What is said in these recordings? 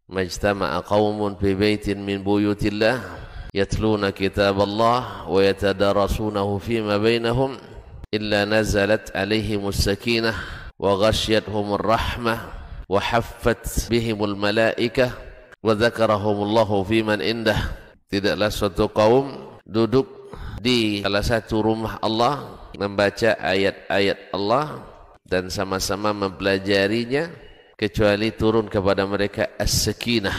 majtama'a qaumun fi baitin min buyutillah yatluna kitaballah wa yatadarasunahu fima bainahum illa nazalat alaihimus sakinah wa ghasyiyatuhumur rahmah wa haffat bihimul malaikah wa dzakarahumullahu fiman indah. Tidaklah suatu kaum duduk di salah satu rumah Allah membaca ayat-ayat Allah dan sama-sama mempelajarinya kecuali turun kepada mereka as-sakinah,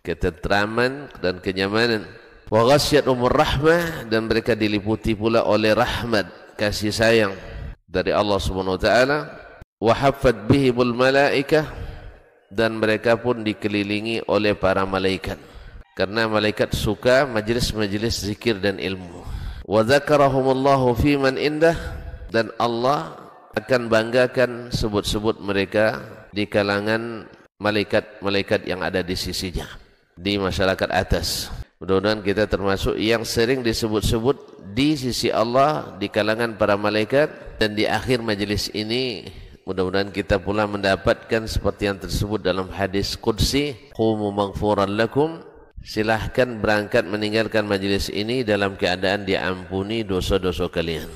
ketentraman dan kenyamanan. Wa ghasyiyatuhumur rahmah, dan mereka diliputi pula oleh rahmat, kasih sayang dari Allah Subhanahu wa taala. Wa haffat bihimul malaikah, dan mereka pun dikelilingi oleh para malaikat, karena malaikat suka majlis-majlis zikir dan ilmu. Wa dzakarahumullahu fiman indah, dan Allah akan banggakan sebut-sebut mereka di kalangan malaikat-malaikat yang ada di sisinya, di masyarakat atas. Mudah-mudahan kita termasuk yang sering disebut-sebut di sisi Allah di kalangan para malaikat, dan di akhir majelis ini mudah-mudahan kita pula mendapatkan seperti yang tersebut dalam hadis qudsi, qumu maghfuran lakum, silahkan berangkat meninggalkan majelis ini dalam keadaan diampuni dosa-dosa kalian.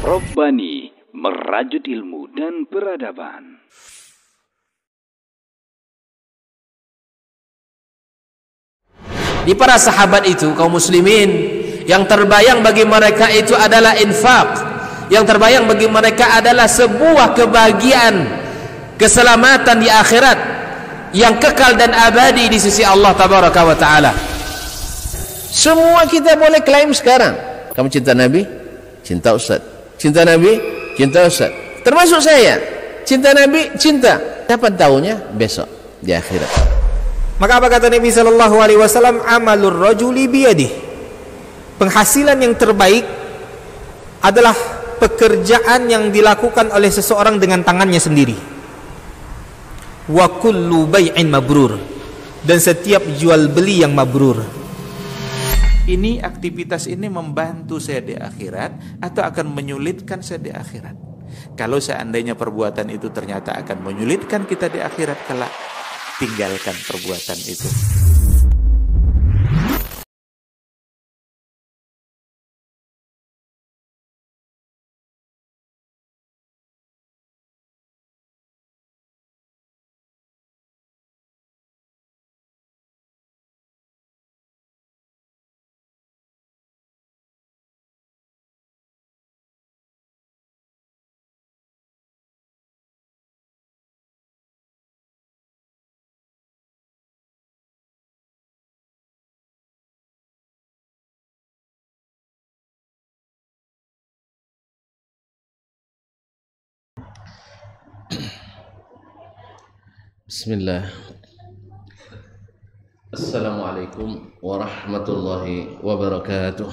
Robbani, merajut ilmu dan peradaban. Di para sahabat itu, kaum muslimin, yang terbayang bagi mereka itu adalah infak, yang terbayang bagi mereka adalah sebuah kebahagiaan, keselamatan di akhirat yang kekal dan abadi di sisi Allah Tabaraka wa Ta'ala. Semua kita boleh klaim sekarang. Kamu cinta Nabi? Cinta Ustaz. Cinta Nabi? Cinta Ustaz. Termasuk saya. Cinta Nabi? Cinta. Kapan tahunya? Besok di akhirat. Maka apa kata Nabi sallallahu alaihi wasallam? Amalur rajuli biyadih. Penghasilan yang terbaik adalah pekerjaan yang dilakukan oleh seseorang dengan tangannya sendiri. Wa kullu bai'in mabrur, dan setiap jual beli yang mabrur. Ini aktivitas ini membantu saya di akhirat atau akan menyulitkan saya di akhirat? Kalau seandainya perbuatan itu ternyata akan menyulitkan kita di akhirat kelak, tinggalkan perbuatan itu. Bismillah. Assalamualaikum warahmatullahi wabarakatuh.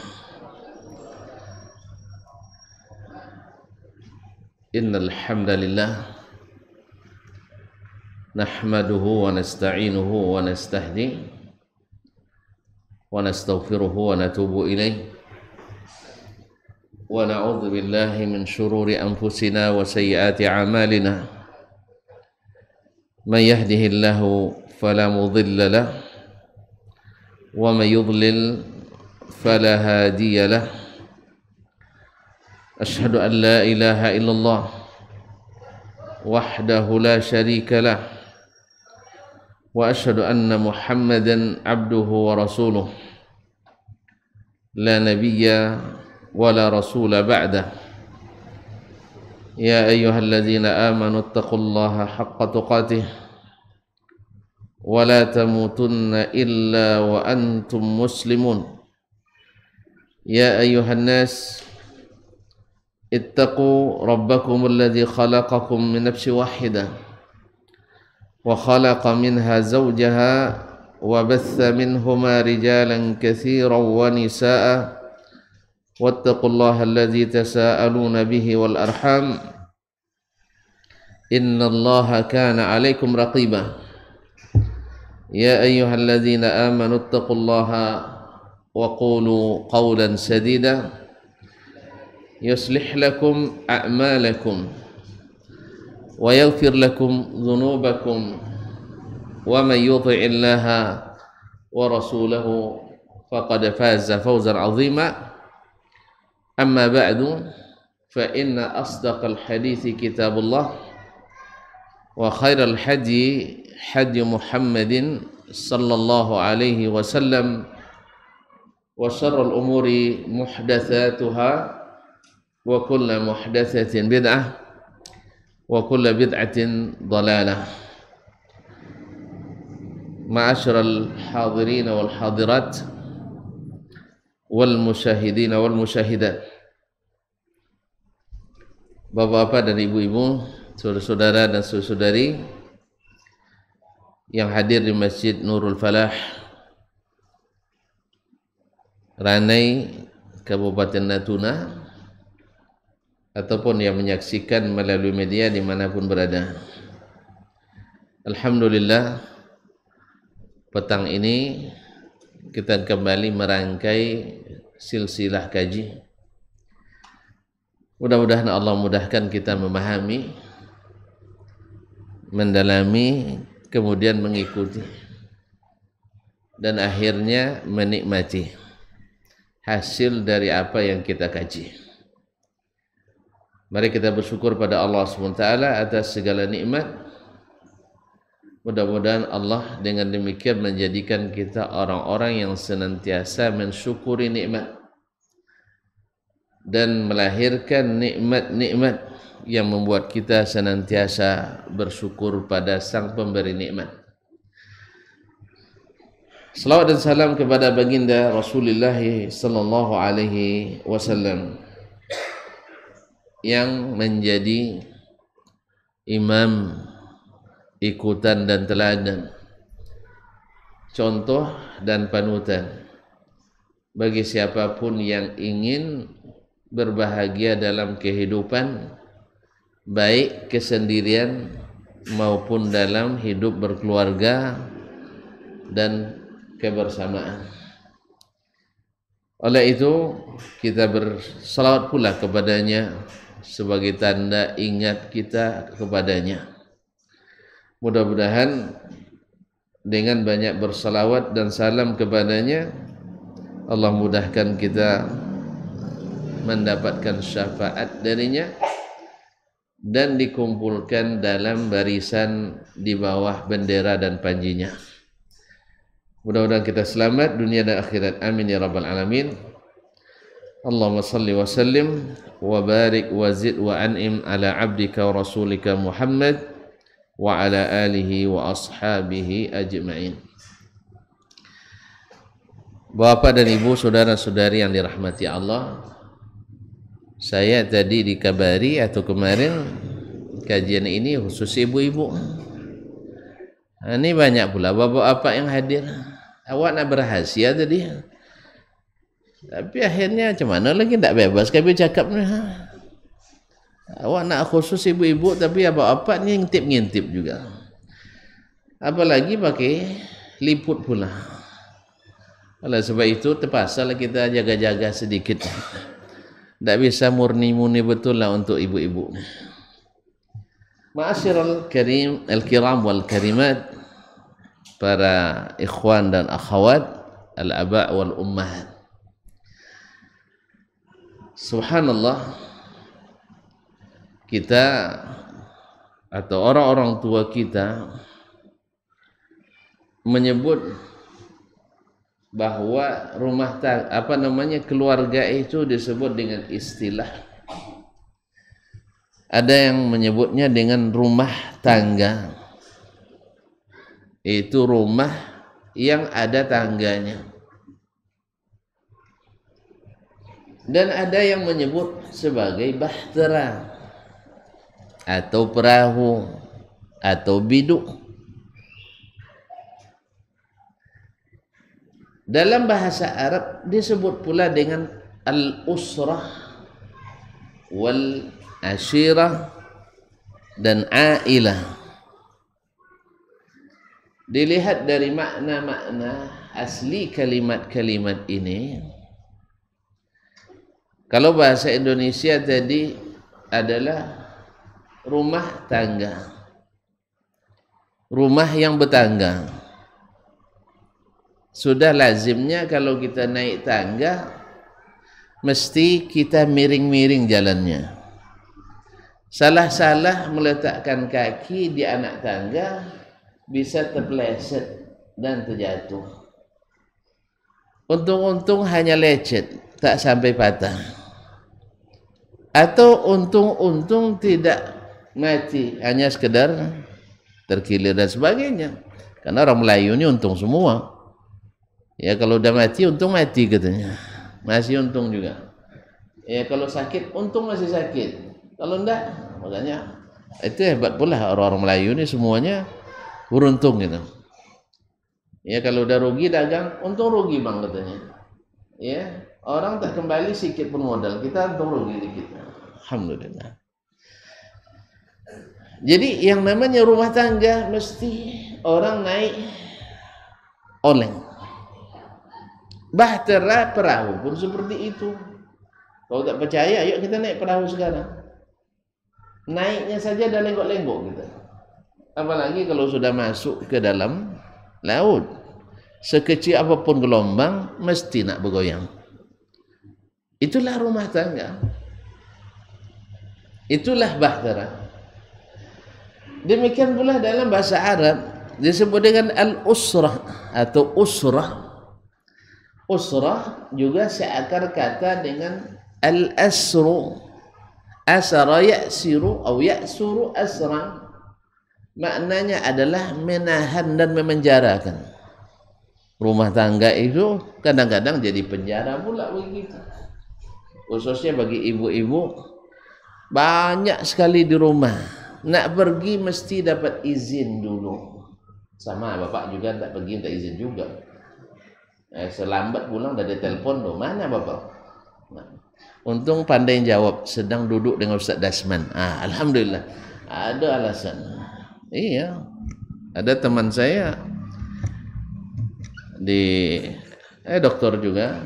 Innal hamdalillah nahmaduhu wa nasta'inuhu wa nastahdi wa nastaghfiruhu wa natubu ilayh wa na'udzu billahi min shururi anfusina wa sayyiati a'malina. من يهده الله فلا مضل له ومن يضلل فلا هادي له أشهد أن لا إله إلا الله وحده لا شريك له وأشهد أن محمدا عبده ورسوله لا نبي ولا رسول بعده يا أيها الذين آمنوا اتقوا الله حق تقاته ولا تموتن إلا وأنتم مسلمون يا أيها الناس اتقوا ربكم الذي خلقكم من نفس واحدة وخلق منها زوجها وبث منهما رجالا كثيرا ونساء wattaqullaha alladzi tasaaluna bihi wal arham innallaha kana 'alaikum raqiba ya ayyuhalladzina amanu ittaqullaha wa qulu qawlan sadida yuslih lakum a'malakum wa yaghfir lakum dhunubakum wa man yuti'illaha wa rasulahu faqad faza fawzan 'azima. Amma ba'du, fa inna asdaqal hadithi kitabullah wa khairal hadi hadi Muhammadin sallallahu alaihi wasallam wa syarrul umuri muhdatsatuha wa kullu muhdatsatin bid'ah wa kullu bid'atin dhalalah. Ma'asyiral hadirin wal hadirat wal musyahidin wal musyahidat, bapak-bapak dan ibu-ibu, saudara-saudara dan saudari yang hadir di Masjid Nurul Falah, Ranai, Kabupaten Natuna, ataupun yang menyaksikan melalui media dimanapun berada. Alhamdulillah, petang ini kita kembali merangkai silsilah kaji. Mudah-mudahan Allah mudahkan kita memahami, mendalami, kemudian mengikuti, dan akhirnya menikmati hasil dari apa yang kita kaji. Mari kita bersyukur pada Allah SWT atas segala nikmat. Mudah-mudahan Allah dengan demikian menjadikan kita orang-orang yang senantiasa mensyukuri nikmat dan melahirkan nikmat-nikmat yang membuat kita senantiasa bersyukur pada Sang Pemberi nikmat. Salawat dan salam kepada baginda Rasulullah sallallahu alaihi wasallam yang menjadi imam, ikutan dan teladan, contoh dan panutan bagi siapapun yang ingin berbahagia dalam kehidupan, baik kesendirian maupun dalam hidup berkeluarga dan kebersamaan. Oleh itu kita bersalawat pula kepadanya sebagai tanda ingat kita kepadanya. Mudah-mudahan dengan banyak bersalawat dan salam kepadanya, Allah mudahkan kita mendapatkan syafaat darinya dan dikumpulkan dalam barisan di bawah bendera dan panjinya. Mudah-mudahan kita selamat dunia dan akhirat. Amin ya rabbal alamin. Allahumma salli wa sallim wa barik wa zid wa an'im ala abdika wa rasulika Muhammad wa ala alihi wa ashabihi ajma'in. Bapak dan ibu, saudara-saudari yang dirahmati Allah, saya tadi dikabari atau kemarin kajian ini khusus ibu-ibu. Ini banyak pula bapak-bapak yang hadir. Awak nak berhasil tadi, tapi akhirnya macam mana lagi tak bebas kami cakapnya. Awak nak khusus ibu-ibu tapi bapak-bapak ni ngintip-ngintip juga. Apalagi pakai liput pula. Oleh sebab itu terpaksalah kita jaga-jaga sedikit. Tak bisa murni-murni betul lah untuk ibu-ibu. Ma'asyiral kiram wal karimat, para ikhwan dan akhwat, al-aba' wal ummahat. Subhanallah, kita atau orang-orang tua kita menyebut bahwa rumah tangga, keluarga itu disebut dengan istilah, ada yang menyebutnya dengan rumah tangga, itu rumah yang ada tangganya, dan ada yang menyebut sebagai bahtera atau perahu atau biduk. Dalam bahasa Arab disebut pula dengan al-usrah wal ashirah dan ailah. Dilihat dari makna-makna asli kalimat-kalimat ini, kalau bahasa Indonesia tadi adalah rumah tangga, rumah yang bertangga. Sudah lazimnya kalau kita naik tangga mesti kita miring-miring jalannya. Salah-salah meletakkan kaki di anak tangga bisa terpeleset dan terjatuh. Untung-untung hanya lecet, tak sampai patah. Atau untung-untung tidak mati, hanya sekedar terkilir dan sebagainya. Karena orang Melayu ini untung semua. Ya kalau udah mati, untung mati katanya. Masih untung juga. Ya kalau sakit, untung masih sakit. Kalau enggak, makanya itu hebat pula orang-orang Melayu ini semuanya beruntung gitu. Ya kalau udah rugi dagang, untung rugi bang katanya. Ya orang tak kembali sedikit pun modal, kita untung rugi dikit. Alhamdulillah. Jadi yang namanya rumah tangga mesti orang naik oleng. Bahtera perahu pun seperti itu. Kalau tak percaya, yuk kita naik perahu sekarang. Naiknya saja dah lenggok-lenggok kita. Apalagi kalau sudah masuk ke dalam laut. Sekecil apapun gelombang, mesti nak bergoyang. Itulah rumah tangga. Itulah bahtera. Demikian pula dalam bahasa Arab disebut dengan al-usrah atau usrah. Usrah juga seakar kata dengan al-asru. Asara ya'siru atau ya'suru asran. Maknanya adalah menahan dan memenjarakan. Rumah tangga itu kadang-kadang jadi penjara pula begitu. Khususnya bagi ibu-ibu, banyak sekali di rumah. Nak pergi mesti dapat izin dulu. Sama bapak juga tak pergi, tak izin juga. Selambat pulang dah ada telepon tu. Mana bapak? Nah, untung pandai jawab, sedang duduk dengan Ustaz Dasman. Alhamdulillah. Ada alasan. Iya. Ada teman saya di dokter juga.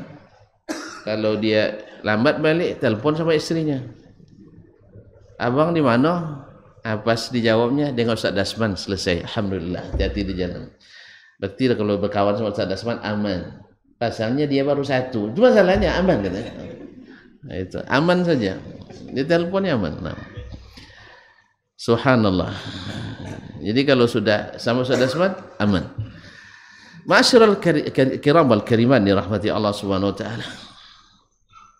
Kalau dia lambat balik, telepon sama istrinya. Abang di mana? Pas dijawabnya dengan Ustaz Dasman, selesai. Alhamdulillah. Hati-hati di jalan. Berarti kalau berkawan sama Ustaz Dasman aman. Pasalnya dia baru satu. Itu masalahnya aman katanya. Nah, itu aman saja. Dia teleponnya aman. Nah. Subhanallah. Jadi kalau sudah sama Ustaz Dasman aman. Ma'asyiral kiram wal kariman dirahmati Allah Subhanahu wa taala.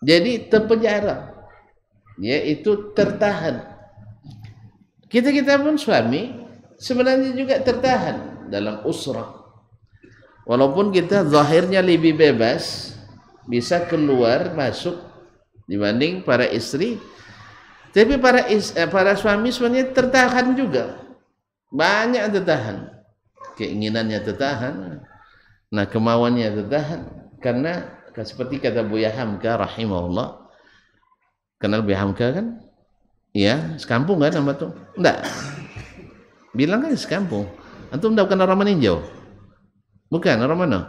Jadi terpenjara. Yaitu tertahan. Kita pun suami sebenarnya juga tertahan dalam usrah. Walaupun kita zahirnya lebih bebas, bisa keluar masuk dibanding para istri, tapi para suami sebenarnya tertahan juga. Banyak tertahan. Keinginannya tertahan. Nah, kemauannya tertahan karena seperti kata Buya Hamka rahimahullah. Kenal Buya Hamka kan? Iya, sekampung kan nama tu? Enggak. Bilang kan sekampung. Antum tahu kenal orang Meninjau? Bukan, orang mana?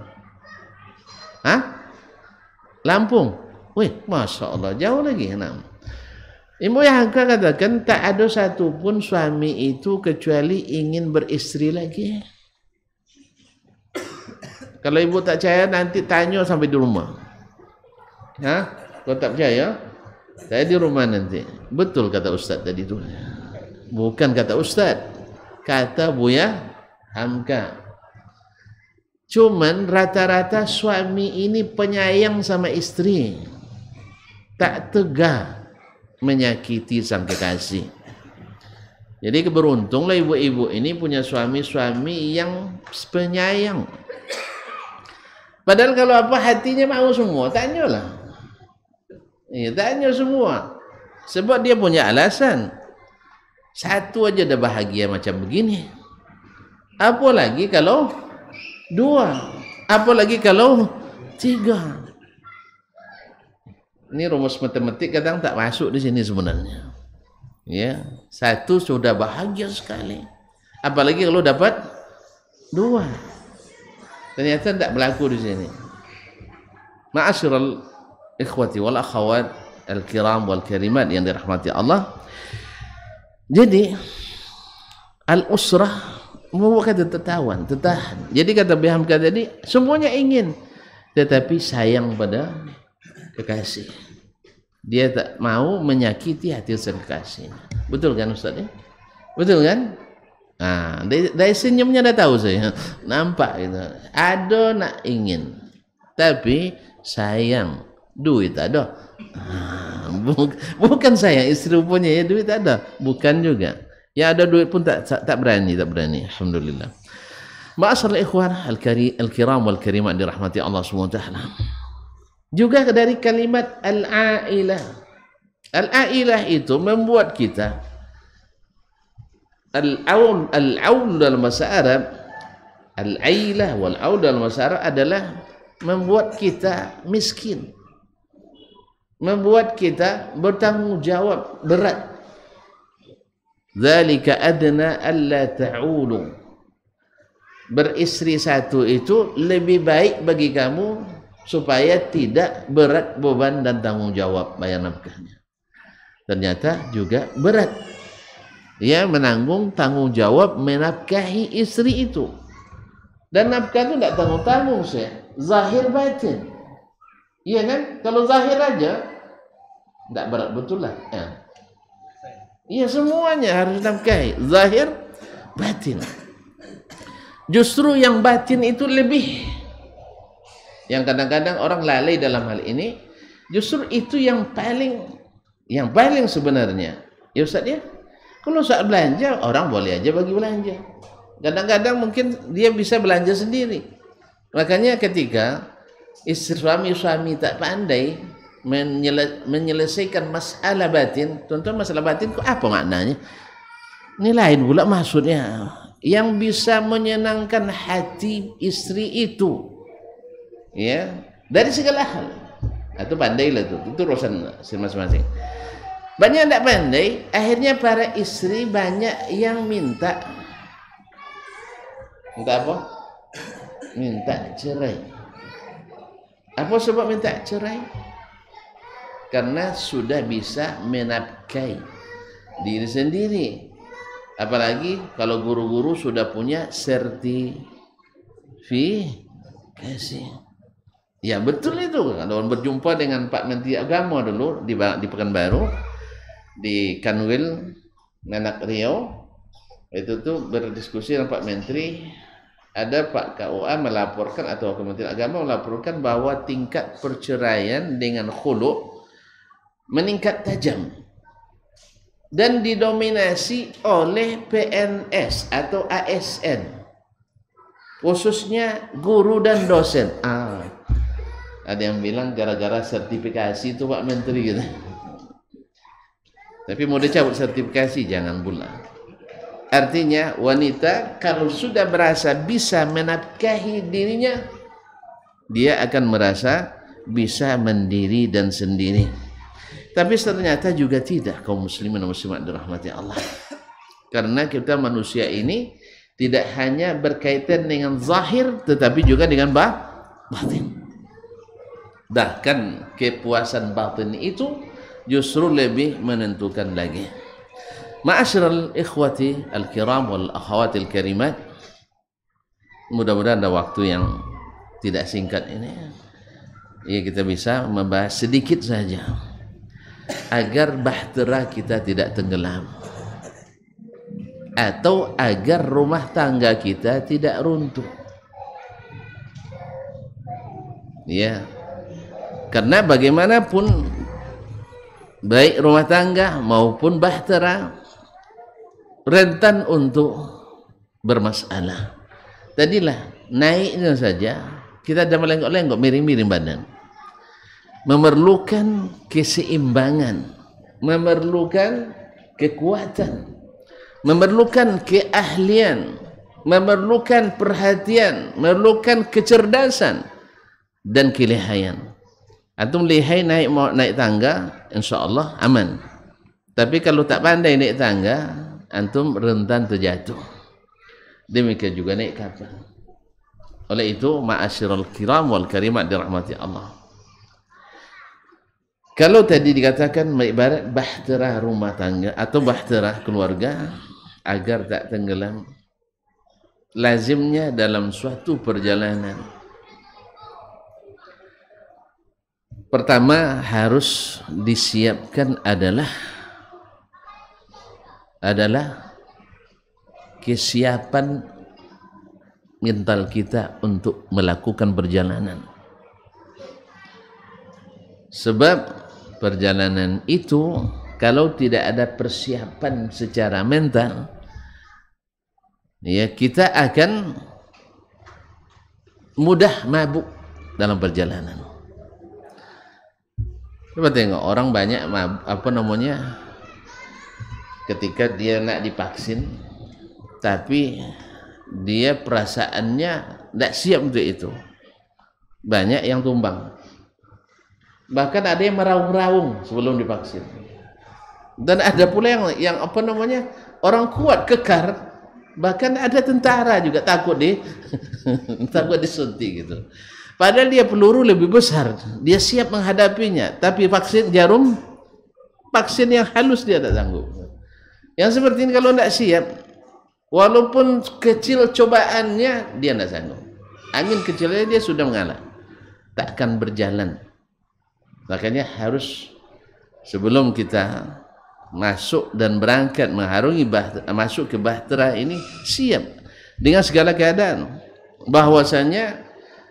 Hah? Lampung. Wih, Masya Allah, jauh lagi. Ibu yang katakan tak ada satupun suami itu kecuali ingin beristri lagi. Kalau ibu tak percaya nanti tanya sampai di rumah. Hah? Kalau tak percaya, saya di rumah nanti. Betul kata Ustaz tadi tu. Bukan kata Ustaz, kata Buya Hamka. Cuman rata-rata suami ini penyayang sama istri, tak tega menyakiti sang kekasih. Jadi keberuntunglah ibu-ibu ini punya suami-suami yang penyayang. Padahal kalau apa hatinya mau semua, tanyalah. Iya, tanya semua. Sebab dia punya alasan. Satu aja dah bahagia macam begini. Apalagi kalau dua. Apalagi kalau tiga. Ini rumus matematik kadang tak masuk di sini sebenarnya. Ya, 1 sudah bahagia sekali. Apalagi kalau dapat 2. Ternyata tidak berlaku di sini. Ma'asyiral ikhwati wal akhawat al-kiram wal karimat yang dirahmati Allah. Jadi al-usrah membuat tertawan, tertahan. Jadi kata Bihamka tadi, semuanya ingin, tetapi sayang pada kekasih. Dia tak mau menyakiti hati sang kekasih. Betul kan Ustaz? Betul kan? Nah, dari senyumnya dah tahu saya. Nampak gitu. Ada nak ingin, tapi sayang, duit ada. Bukan sayang, istri punya ya duit ada, bukan juga. Ya ada duit pun tak berani. Alhamdulillah. Ma'asyiral ikhwan al-kiram wal karimat dirahmati Allah SWT. Juga dari kalimat al-ailah. Al-ailah itu membuat kita al-aul dalam bahasa Arab, al-ailah wal aul dalam bahasa Arab adalah membuat kita miskin, membuat kita bertanggung jawab berat. Dzalika adna alla ta'ulu. Beristri satu itu lebih baik bagi kamu supaya tidak berat beban dan tanggung jawab bayar nafkahnya. Ternyata juga berat. Dia menanggung tanggung jawab menafkahi istri itu. Dan nafkah itu tidak tanggung-tanggung sih, zahir batin. Iya kan? Kalau zahir aja tidak berat betul lah. Iya semuanya harus nafkahi, zahir batin. Justru yang batin itu lebih, yang kadang-kadang orang lalai dalam hal ini, justru itu yang paling sebenarnya. Ya Ustaz ya, kalau saat belanja orang boleh aja bagi belanja. Kadang-kadang mungkin dia bisa belanja sendiri. Makanya ketika suami tak pandai menyelesaikan masalah batin, tuan-tuan, masalah batin itu apa maknanya? Ini lain pula maksudnya. Yang bisa menyenangkan hati istri itu, ya, dari segala hal. Itu pandailah itu urusan masing-masing. Banyak yang tidak pandai, akhirnya para istri banyak yang minta apa? Minta cerai. Apa sebab minta cerai? Karena sudah bisa menafkahi diri sendiri. Apalagi kalau guru-guru sudah punya sertifikasi. Ya betul itu. Kalau berjumpa dengan Pak Menteri Agama dulu di Pekanbaru, di Kanwil Menak Riau, itu tuh berdiskusi dengan Pak Menteri. Ada Pak KUA melaporkan atau Kementerian Agama melaporkan bahwa tingkat perceraian dengan khulu meningkat tajam dan didominasi oleh PNS atau ASN, khususnya guru dan dosen. Ada yang bilang gara-gara sertifikasi itu Pak Menteri gitu. Tapi mau dicabut sertifikasi jangan pula. Artinya wanita kalau sudah merasa bisa menafkahi dirinya, dia akan merasa bisa mandiri dan sendiri. Tapi ternyata juga tidak, kaum muslimin dan muslimat dirahmati Allah. Karena kita manusia ini tidak hanya berkaitan dengan zahir, tetapi juga dengan batin. Bahkan kepuasan batin itu justru lebih menentukan lagi. Ma'asyiral ikhwati al-kiram wal akhawati al-karimat, mudah-mudahan ada waktu yang tidak singkat ini ya kita bisa membahas sedikit saja agar bahtera kita tidak tenggelam, atau agar rumah tangga kita tidak runtuh. Ya, karena bagaimanapun baik rumah tangga maupun bahtera rentan untuk bermasalah. Tadilah naiknya saja kita dah melenggok-lenggok, miring-miring badan. Memerlukan keseimbangan, memerlukan kekuatan, memerlukan keahlian, memerlukan perhatian, memerlukan kecerdasan dan kelihayan. Antum lihai naik tangga, insya Allah aman. Tapi kalau tak pandai naik tangga, antum rentan terjatuh. Demikian juga naik kapal. Oleh itu, ma'asyiral kiram wal karimat dirahmati Allah. Kalau tadi dikatakan ibarat bahtera rumah tangga atau bahtera keluarga agar tak tenggelam, lazimnya dalam suatu perjalanan, pertama harus disiapkan adalah kesiapan mental kita untuk melakukan perjalanan. Sebab perjalanan itu kalau tidak ada persiapan secara mental, ya kita akan mudah mabuk dalam perjalanan. Coba tengok orang banyak ketika dia nak divaksin, tapi dia perasaannya tidak siap untuk itu. Banyak yang tumbang. Bahkan ada yang meraung-raung sebelum divaksin. Dan ada pula yang orang kuat kekar, bahkan ada tentara juga takut takut disuntik gitu. Padahal dia peluru lebih besar, dia siap menghadapinya, tapi vaksin yang halus dia tak sanggup. Yang seperti ini kalau tidak siap, walaupun kecil cobaannya dia tidak sanggup. Angin kecilnya dia sudah mengalah, tak akan berjalan. Makanya harus sebelum kita masuk dan berangkat masuk ke bahtera ini, siap dengan segala keadaan. Bahwasanya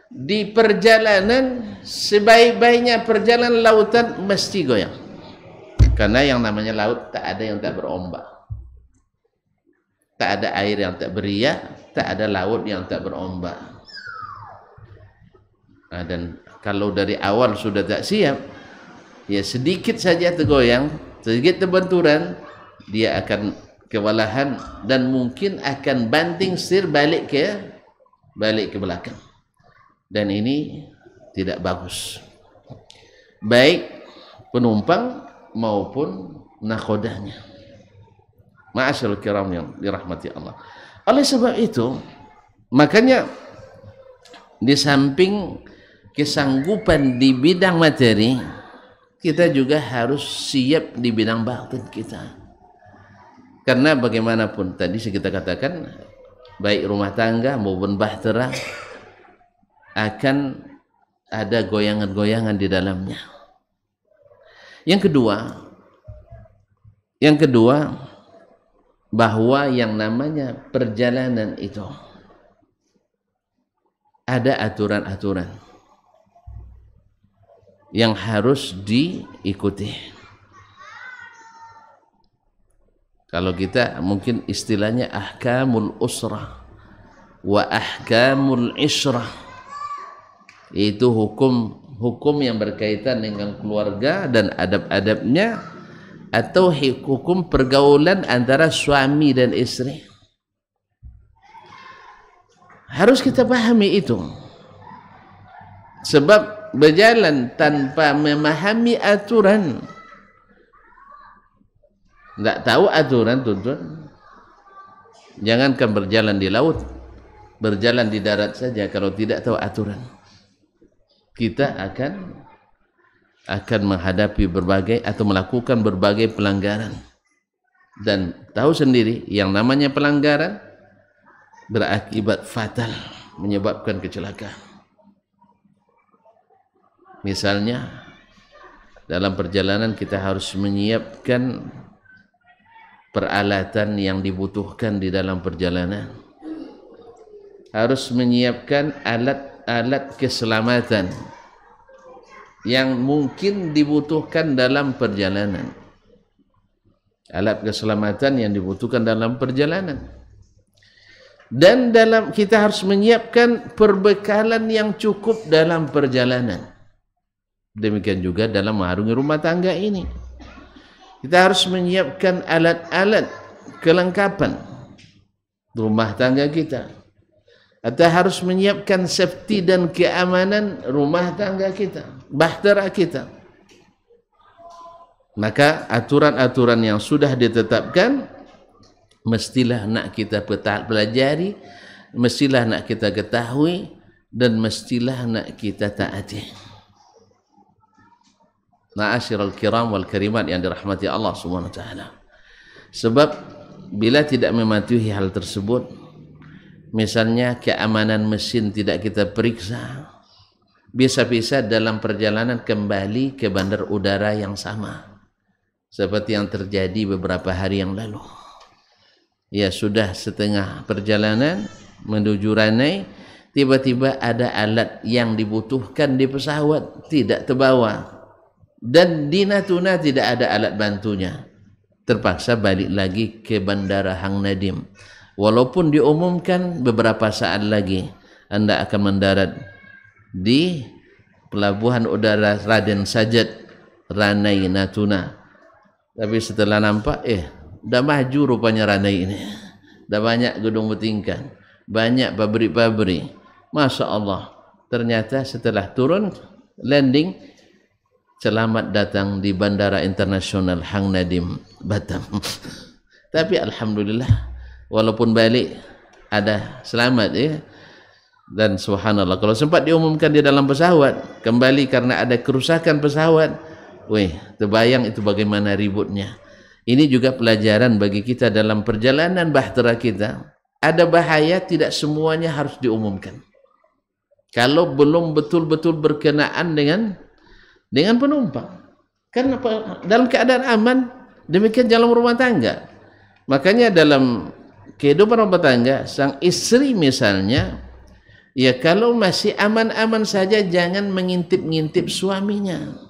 di perjalanan, sebaik-baiknya perjalanan lautan mesti goyang. Karena yang namanya laut tak ada yang tak berombak. Tak ada air yang tak beriak, tak ada laut yang tak berombak. Dan kalau dari awal sudah tak siap, ya sedikit saja tergoyang, sedikit terbenturan, dia akan kewalahan dan mungkin akan banting setir balik ke belakang. Dan ini tidak bagus, baik penumpang maupun nakhodanya. Ma'asyarul kiram yang dirahmati Allah. Oleh sebab itu, makanya di samping kesanggupan di bidang materi, kita juga harus siap di bidang batin kita. Karena bagaimanapun tadi kita katakan, baik rumah tangga maupun bahtera akan ada goyangan-goyangan di dalamnya. Yang kedua, bahwa yang namanya perjalanan itu ada aturan-aturan yang harus diikuti. Kalau kita mungkin istilahnya ahkamul usrah wa ahkamul isyrah, itu hukum yang berkaitan dengan keluarga dan adab-adabnya, atau hukum pergaulan antara suami dan istri. Harus kita pahami itu. Sebab berjalan tanpa memahami aturan, tidak tahu aturan, tuntun, jangankan berjalan di laut, berjalan di darat saja kalau tidak tahu aturan, kita akan menghadapi berbagai atau melakukan berbagai pelanggaran. Dan tahu sendiri yang namanya pelanggaran berakibat fatal, menyebabkan kecelakaan. Misalnya dalam perjalanan kita harus menyiapkan peralatan yang dibutuhkan di dalam perjalanan, harus menyiapkan alat-alat keselamatan yang mungkin dibutuhkan dalam perjalanan. Alat keselamatan yang dibutuhkan dalam perjalanan. Dan kita harus menyiapkan perbekalan yang cukup dalam perjalanan. Demikian juga dalam mengarungi rumah tangga ini. Kita harus menyiapkan alat-alat kelengkapan rumah tangga kita. atau harus menyiapkan safety dan keamanan rumah tangga kita, bahtera kita. Maka aturan-aturan yang sudah ditetapkan mestilah nak kita pelajari, mestilah nak kita ketahui, dan mestilah nak kita taati. Ma'asyiral kiram wal karimat yang dirahmati Allah Subhanahu wa taala. Sebab bila tidak mematuhi hal tersebut, misalnya keamanan mesin tidak kita periksa, bisa-bisa dalam perjalanan kembali ke bandar udara yang sama seperti yang terjadi beberapa hari yang lalu. Ya, sudah setengah perjalanan menuju Ranai, tiba-tiba ada alat yang dibutuhkan di pesawat tidak terbawa, dan di Natuna tidak ada alat bantunya. Terpaksa balik lagi ke bandara Hang Nadim, walaupun diumumkan beberapa saat lagi Anda akan mendarat di pelabuhan udara Raden Sajat, Ranai, Natuna. Tapi setelah nampak, dah maju rupanya Ranai ini. Dah banyak gedung bertingkat, banyak pabrik-pabrik. Masya Allah. Ternyata setelah turun, landing, selamat datang di Bandara Internasional Hang Nadim, Batam. Tapi alhamdulillah, walaupun balik ada selamat dan subhanallah, kalau sempat diumumkan di dalam pesawat kembali karena ada kerusakan pesawat, terbayang itu bagaimana ributnya. Ini juga pelajaran bagi kita dalam perjalanan bahtera kita. Ada bahaya, tidak semuanya harus diumumkan. Kalau belum betul-betul berkenaan dengan penumpang. Kan dalam keadaan aman, demikian dalam rumah tangga. Makanya dalam kehidupan rumah tangga, sang istri misalnya, ya kalau masih aman-aman saja jangan mengintip-ngintip suaminya.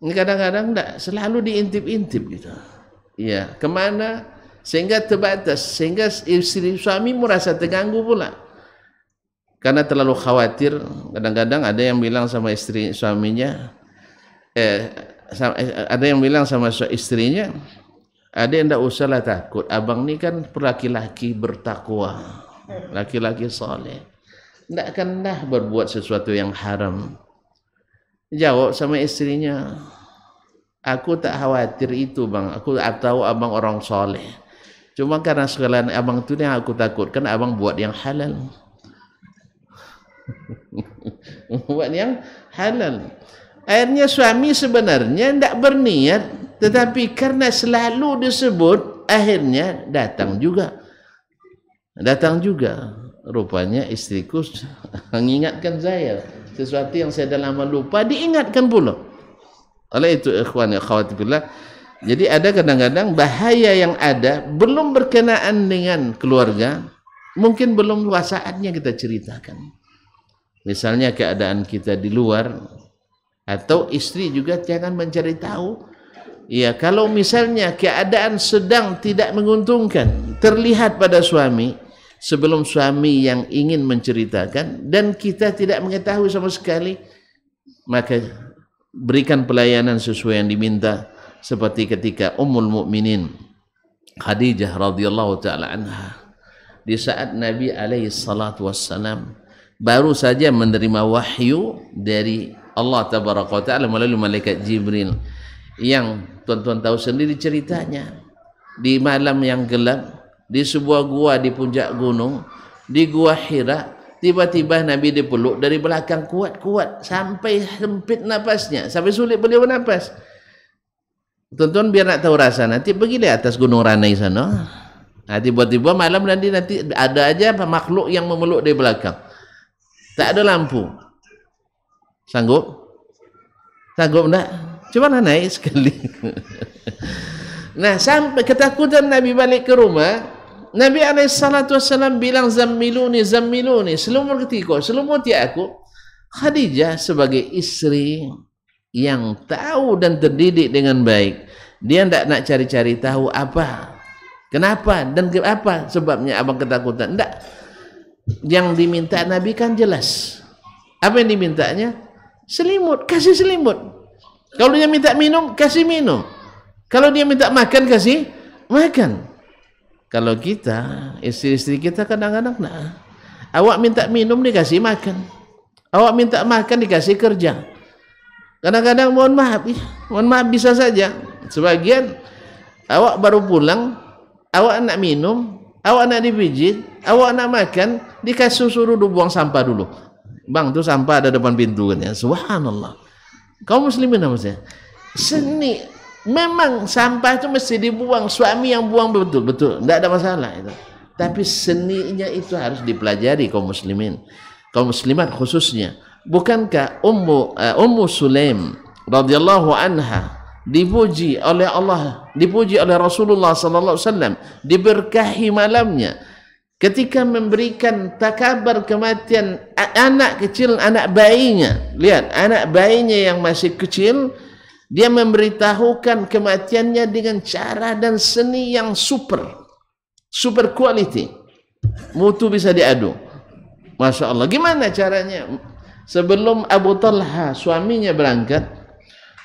Ini kadang-kadang tidak selalu diintip-intip gitu. Ya, kemana? Sehingga terbatas, sehingga istri suami merasa terganggu pula. Karena terlalu khawatir. Kadang-kadang ada yang bilang sama istri suaminya, ada yang bilang sama istrinya, ada yang tidak usahlah takut. Abang ni kan laki-laki bertakwa, laki-laki soleh, tidak akanlah berbuat sesuatu yang haram. Jawab sama istrinya, aku tak khawatir itu bang, aku tahu abang orang soleh. Cuma karena sekalian abang itu yang aku takutkan, abang buat yang halal. Buat yang halal. Akhirnya suami sebenarnya tidak berniat, tetapi karena selalu disebut, akhirnya datang juga. Rupanya istriku mengingatkan saya sesuatu yang saya dah lama lupa, diingatkan pula. Oleh itu ikhwan akhwatibillah, jadi ada kadang-kadang bahaya yang ada belum berkenaan dengan keluarga, mungkin belum saatnya kita ceritakan. Misalnya keadaan kita di luar, atau istri juga jangan mencari tahu. Ya, kalau misalnya keadaan sedang tidak menguntungkan terlihat pada suami, sebelum suami yang ingin menceritakan dan kita tidak mengetahui sama sekali, maka berikan pelayanan sesuai yang diminta, seperti ketika Ummul Mukminin Khadijah radhiyallahu taala anha, di saat Nabi alaihi salatu wassalam baru saja menerima wahyu dari Allah tabaraka wa taala melalui malaikat Jibril, yang tuan-tuan tahu sendiri ceritanya. Di malam yang gelap, di sebuah gua di puncak gunung, di gua Hira, tiba-tiba Nabi dipeluk dari belakang kuat-kuat sampai sempit napasnya, sampai sulit beliau bernafas. Tuan-tuan biar nak tahu rasa, nanti pergi di atas gunung Ranai sana. Tiba-tiba malam nanti ada aja makhluk yang memeluk dari belakang. Tak ada lampu. Sanggup? Sanggup enggak? Cuma naik sekali. Nah, sampai ketakutan Nabi balik ke rumah, Nabi SAW bilang, zammiluni, zammiluni, selumuti aku. Khadijah sebagai istri yang tahu dan terdidik dengan baik, dia tidak nak cari-cari tahu apa, kenapa dan apa sebabnya abang ketakutan. Tidak. Yang diminta Nabi kan jelas. Apa yang dimintanya? Selimut, kasih selimut. Kalau dia minta minum, kasih minum. Kalau dia minta makan, kasih makan. Kalau kita, istri-istri kita kadang-kadang Awak minta minum dikasih makan, awak minta makan dikasih kerja. Kadang-kadang mohon maaf bisa saja sebagian awak baru pulang, awak nak minum, awak nak dipijit, awak nak makan, dikasih suruh buang sampah dulu. Bang, tuh sampah ada depan pintu kan ya. Subhanallah. Kaum muslimin apa sih? Seni. Memang sampah itu mesti dibuang, suami yang buang betul-betul, tidak ada masalah itu. Tapi seninya itu harus dipelajari kaum muslimin, kaum muslimat khususnya. Bukankah Ummu Sulaim radhiyallahu anha dipuji oleh Allah, dipuji oleh Rasulullah sallallahu alaihi wasallam, diberkahi malamnya ketika memberikan kabar kematian anak kecil, anak bayinya. Lihat, anak bayinya yang masih kecil, dia memberitahukan kematiannya dengan cara dan seni yang super quality, mutu bisa diadu. Masya Allah. Gimana caranya? Sebelum Abu Talha suaminya berangkat,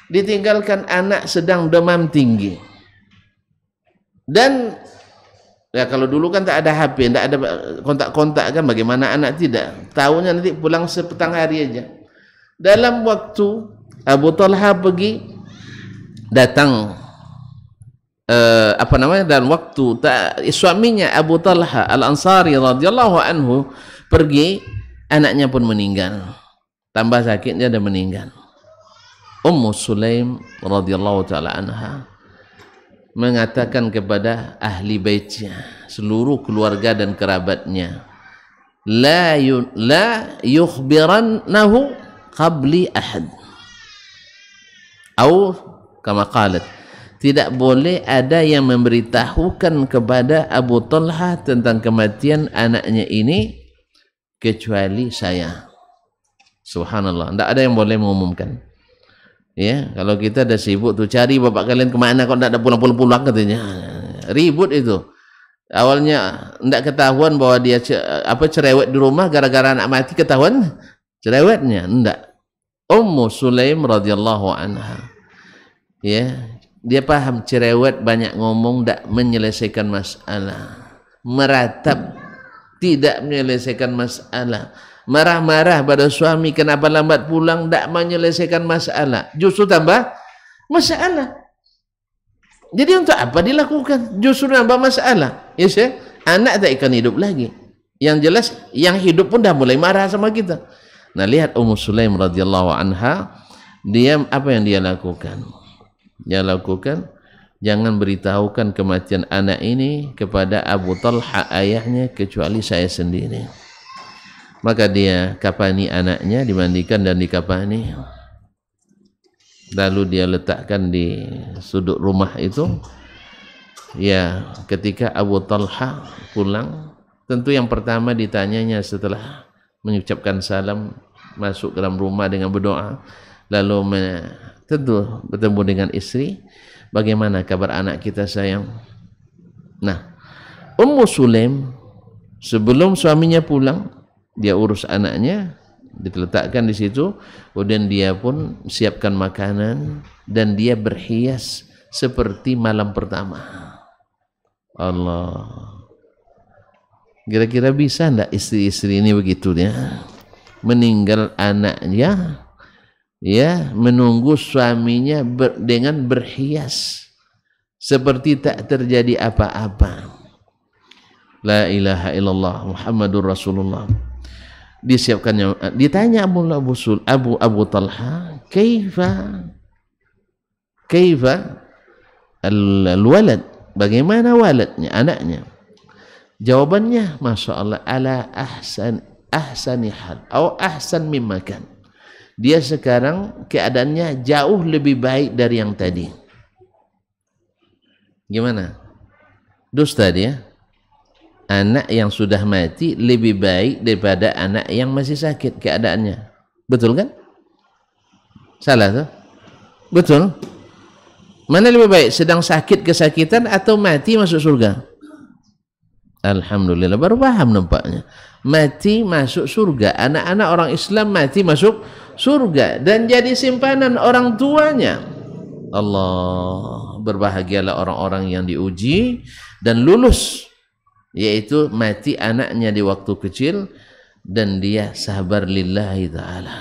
ditinggalkan anak sedang demam tinggi. Dan ya kalau dulu kan tak ada HP, tak ada kontak-kontak kan, bagaimana anak tidak tahunya nanti pulang sepetang hari aja. Dalam waktu Abu Talha pergi datang dan waktu suaminya Abu Talha Al-Ansari radhiyallahu anhu pergi, anaknya pun meninggal, tambah sakitnya dan meninggal. Ummu Sulaim radhiyallahu taala anha mengatakan kepada ahli baitnya, seluruh keluarga dan kerabatnya, la yukhbirannahu qabli ahad, atau kama qalat, tidak boleh ada yang memberitahukan kepada Abu Talha tentang kematian anaknya ini kecuali saya. Subhanallah, tidak ada yang boleh mengumumkan. Ya, kalau kita dah sibuk tuh cari bapak kalian kemana, kok tidak ada pulang-pulang katanya, ribut itu. Awalnya tidak ketahuan bahwa dia cerewet di rumah, gara-gara anak mati ketahuan cerewetnya. Tidak. Ummu Sulaim radhiyallahu anha, ya, dia paham cerewet, banyak ngomong, tidak menyelesaikan masalah, meratap, tidak menyelesaikan masalah, marah-marah pada suami kenapa lambat pulang, tidak menyelesaikan masalah, justru tambah masalah. Jadi untuk apa dilakukan? Justru nambah masalah. Ya, anak tak akan hidup lagi. Yang jelas yang hidup pun dah mulai marah sama kita. Nah, lihat Ummu Sulaim radhiyallahu anha, dia apa yang dia lakukan? Dia lakukan, jangan beritahukan kematian anak ini kepada Abu Talha ayahnya kecuali saya sendiri. Maka dia kapani anaknya, dimandikan dan dikapani, lalu dia letakkan di sudut rumah itu. Ya, ketika Abu Talha pulang, tentu yang pertama ditanyanya setelah mengucapkan salam, masuk ke dalam rumah dengan berdoa, lalu tentu bertemu dengan istri, bagaimana kabar anak kita sayang. Nah, Ummu Sulaim sebelum suaminya pulang, dia urus anaknya, diletakkan di situ, kemudian dia pun siapkan makanan dan dia berhias seperti malam pertama. Allah, kira-kira bisa enggak istri-istri ini begitu ya? Meninggal anaknya, ya, menunggu suaminya dengan berhias seperti tak terjadi apa-apa. La ilaha illallah Muhammadur Rasulullah. Disiapkannya, ditanya Abu Talha, kaifa al-walad, bagaimana waladnya, anaknya? Jawabannya, masya Allah, ala ahsani hal atau ahsan mimma kan. Dia sekarang keadaannya jauh lebih baik dari yang tadi. Gimana? Dusta dia. Anak yang sudah mati lebih baik daripada anak yang masih sakit keadaannya. Betul kan? Salah tuh? Betul. Mana lebih baik? Sedang sakit kesakitan atau mati masuk surga? Alhamdulillah, baru paham nampaknya. Mati masuk surga. Anak-anak orang Islam mati masuk surga dan jadi simpanan orang tuanya. Allah, berbahagialah orang-orang yang diuji dan lulus, yaitu mati anaknya di waktu kecil, dan dia sabar lillahi ta'ala.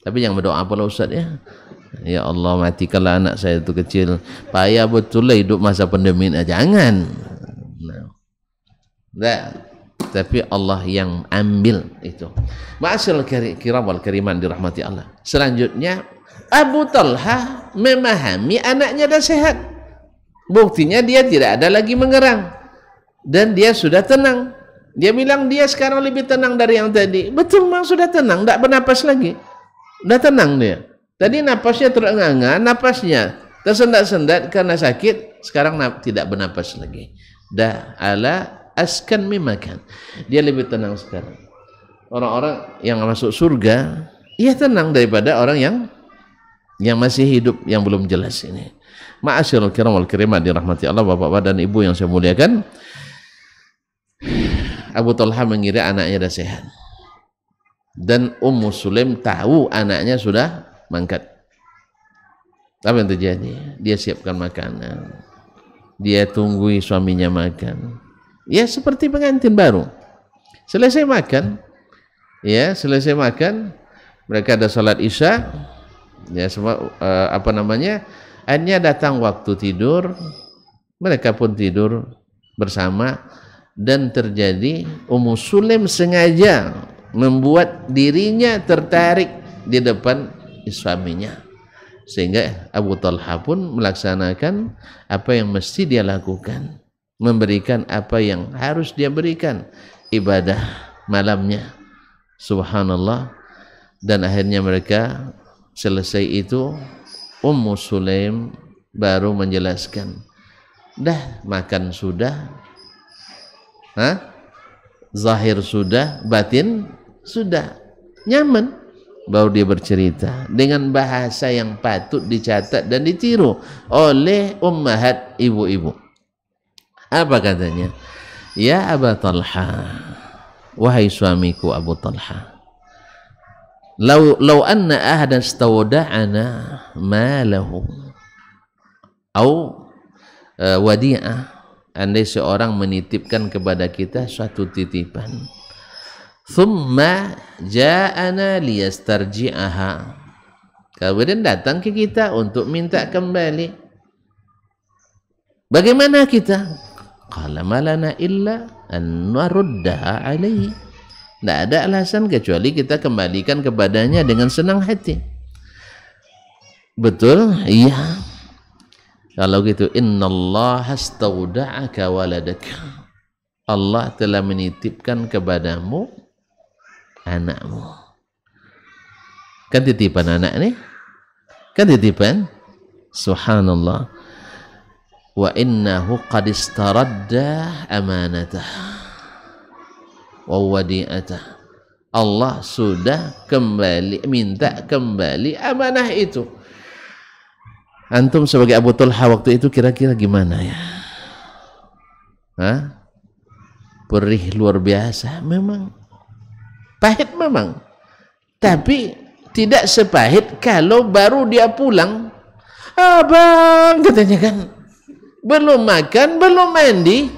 Tapi yang berdoa pula Ustaz ya, ya Allah matikanlah anak saya itu kecil, payah betul lah hidup masa pandemi. Jangan. Nah, tapi Allah yang ambil itu. Ma'asyiral kiram wal kariman dirahmati Allah. Selanjutnya Abu Talha memahami anaknya dah sehat. Buktinya dia tidak ada lagi mengerang dan dia sudah tenang. Dia bilang dia sekarang lebih tenang dari yang tadi. Betul, memang sudah tenang, tidak bernapas lagi. Sudah tenang dia. Tadi napasnya terengah-engah, napasnya tersendat-sendat karena sakit, sekarang tidak bernapas lagi. Dah ala askan mimakan. Dia lebih tenang sekarang. Orang-orang yang masuk surga, ia tenang daripada orang yang masih hidup, yang belum jelas ini. Ma'asyiral kiram wal karimat dirahmati Allah, bapak-bapak dan ibu yang saya muliakan. Abu Talha mengira anaknya dah sehat. Dan Ummu Sulaim tahu anaknya sudah mangkat. Apa yang terjadi? Dia siapkan makanan. Dia tunggui suaminya makan. Ya seperti pengantin baru. Selesai makan, ya selesai makan, mereka ada salat Isya. Ya semua akhirnya datang waktu tidur, mereka pun tidur bersama dan terjadi Ummu Sulaim sengaja membuat dirinya tertarik di depan suaminya, sehingga Abu Talha pun melaksanakan apa yang mesti dia lakukan, memberikan apa yang harus dia berikan, ibadah malamnya. Subhanallah. Dan akhirnya mereka selesai itu, Ummu Sulaim baru menjelaskan, dah makan sudah, zahir sudah, batin sudah, nyaman. Baru dia bercerita dengan bahasa yang patut dicatat dan ditiru oleh ummahat, ibu-ibu. Apa katanya? Ya Abu Talha, wahai suamiku Abu Talha, Lau anna ahadan istawda'ana malahu au wadi'ah, andai seorang menitipkan kepada kita suatu titipan, thumma ja'ana liyastarji'aha, kemudian datang ke kita untuk minta kembali, bagaimana kita? Qala malana illa an naruddaha alaihi, tidak ada alasan kecuali kita kembalikan kepadanya dengan senang hati. Betul? Iya. Kalau gitu, innallaha astawda'aka waladaka, Allah telah menitipkan kepadamu anakmu. Kan titipan anak nih? Kan titipan? Subhanallah. Wa innahu qad istaradda amanatah wa wadi'atah. Allah sudah kembali, minta kembali amanah itu. Antum sebagai Abu Talha waktu itu kira-kira gimana ya? Perih luar biasa memang. Pahit memang. Tapi tidak sepahit kalau baru dia pulang. Abang, katanya kan, belum makan, belum mandi.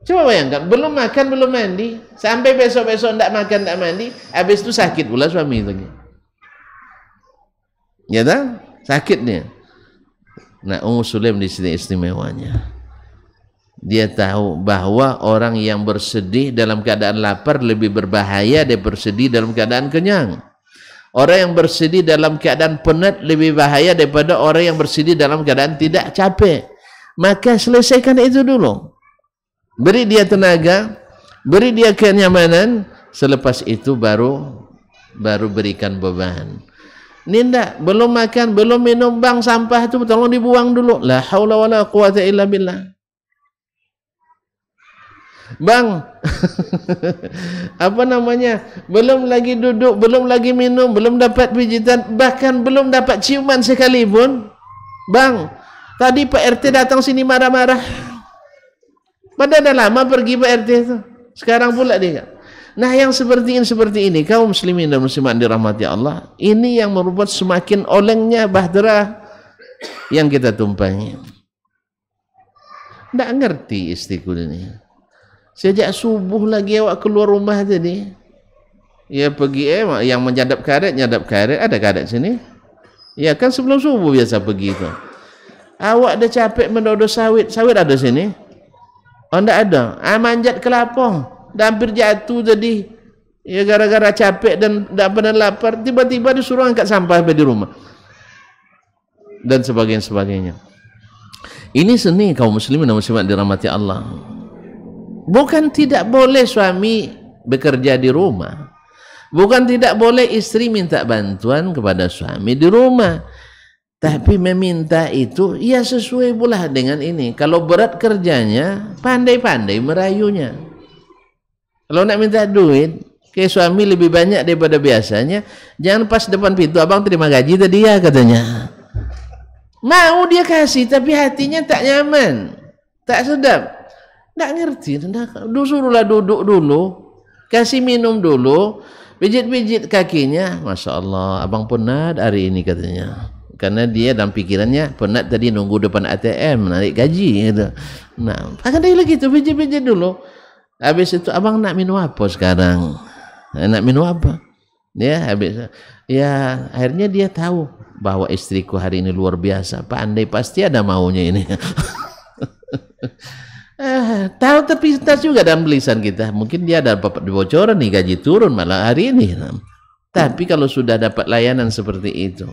Coba bayangkan, belum makan, belum mandi, sampai besok-besok tidak makan, tidak mandi, habis itu sakit pula suami lagi. Ya tak? Sakitnya. Nah, Ummu Sulaim di sini istimewanya. Dia tahu bahwa orang yang bersedih dalam keadaan lapar lebih berbahaya daripada bersedih dalam keadaan kenyang. Orang yang bersedih dalam keadaan penat lebih bahaya daripada orang yang bersedih dalam keadaan tidak capek. Maka selesaikan itu dulu. Beri dia tenaga, beri dia kenyamanan, selepas itu baru berikan beban. Ini enggak, belum makan, belum minum, bang sampah itu tolong dibuang dulu. La haula wala quwata illa billah. Bang, belum lagi duduk, belum lagi minum, belum dapat pijitan, bahkan belum dapat ciuman sekalipun. Bang, tadi Pak RT datang sini marah-marah. Padahal dah lama pergi Pak RT itu. Sekarang pula dia. Nah, yang seperti ini kaum muslimin dan muslimat dirahmati Allah, ini yang merupakan semakin olengnya bahtera yang kita tumpangi. Tidak ngerti istiqul ini. Sejak subuh lagi awak keluar rumah tadi. Ya pergi yang menyadap karet, nyadap karet. Ada karet sini? Ya kan sebelum subuh biasa pergi itu. Awak dah capek mendodo sawit. Sawit ada sini? Oh, enggak ada. Manjat kelapa. Dah hampir jatuh tadi. Ya gara-gara capek dan pernah lapar. Tiba-tiba disuruh angkat sampah di rumah. Dan sebagainya. Ini seni kaum muslimin dan muslimat dirahmati Allah. Bukan tidak boleh suami bekerja di rumah. Bukan tidak boleh istri minta bantuan kepada suami di rumah. Tapi meminta itu ya sesuai pula dengan ini. Kalau berat kerjanya, pandai-pandai merayunya. Kalau nak minta duit, ke suami lebih banyak daripada biasanya, jangan pas depan pintu, abang terima gaji tadi ya katanya. Mau dia kasih tapi hatinya tak nyaman, tak sedap. Tak ngerti, suruhlah duduk dulu, kasih minum dulu, pijit-pijit kakinya. Masya Allah, abang penat hari ini katanya. Karena dia dalam pikirannya penat tadi nunggu depan ATM narik gaji gitu. Nah, akan dia lagi tu pijit-pijit dulu. Habis itu abang nak minum apa sekarang? Nak minum apa? Ya, habis ya akhirnya dia tahu bahwa istriku hari ini luar biasa. Pandai pasti ada maunya ini. Tahu terpintas juga dalam lisan kita. Mungkin dia ada bocoran nih gaji turun malah hari ini. Tapi kalau sudah dapat layanan seperti itu,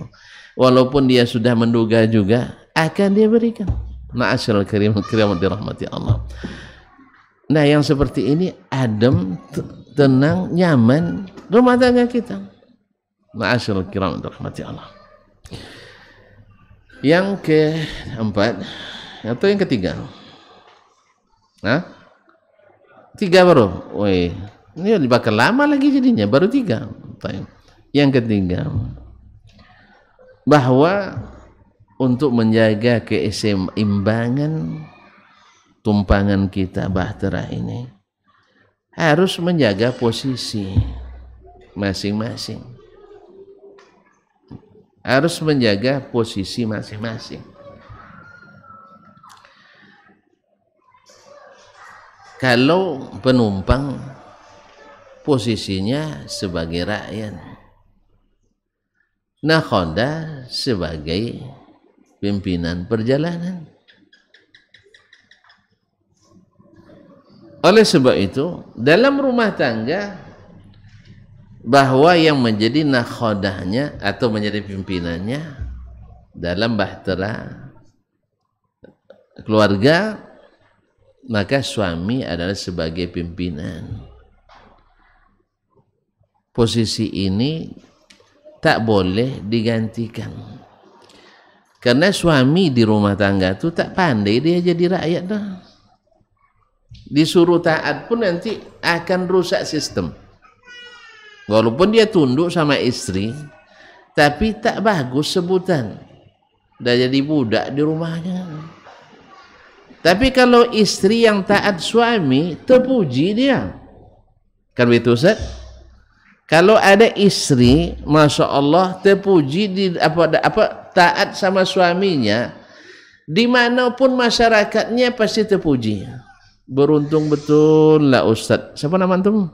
walaupun dia sudah menduga juga, akan dia berikan. Ma'asyiral kiramat dirahmati Allah. Nah, yang seperti ini adem, tenang, nyaman rumah tangga kita. Ma'asyiral kiramat dirahmati Allah. Yang keempat atau yang ketiga? Tiga baru. Woi, ini bakal lama lagi jadinya, baru tiga. Yang ketiga, bahwa untuk menjaga keseimbangan tumpangan kita bahtera ini harus menjaga posisi masing-masing. Harus menjaga posisi masing-masing. Kalau penumpang posisinya sebagai rakyat, nakhoda sebagai pimpinan perjalanan. Oleh sebab itu, dalam rumah tangga, bahwa yang menjadi nakhodahnya atau menjadi pimpinannya dalam bahtera keluarga, maka suami adalah sebagai pimpinan. Posisi ini tak boleh digantikan. Karena suami di rumah tangga itu tak pandai dia jadi rakyat dah. Disuruh taat pun nanti akan rusak sistem. Walaupun dia tunduk sama istri, tapi tak bagus sebutan. Dah jadi budak di rumahnya. Tapi kalau istri yang taat suami, terpuji dia. Kan begitu Ustaz? Kalau ada istri, Masya Allah, terpuji di taat sama suaminya, dimanapun masyarakatnya pasti terpuji. Beruntung betul lah Ustaz. Siapa nama antum?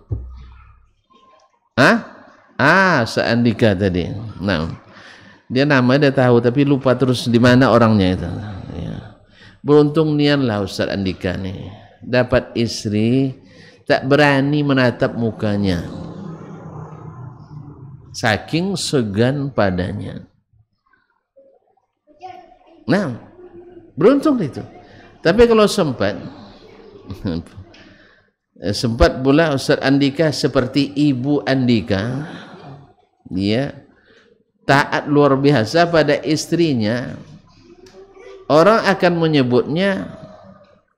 Seandika tadi. Nah, dia nama dia tahu tapi lupa terus di mana orangnya itu. Ya. Beruntung nianlah Ustaz Andika nih, dapat istri tak berani menatap mukanya, saking segan padanya. Nah, beruntung itu. Tapi kalau sempat pula Ustaz Andika seperti Ibu Andika, dia taat luar biasa pada istrinya. Orang akan menyebutnya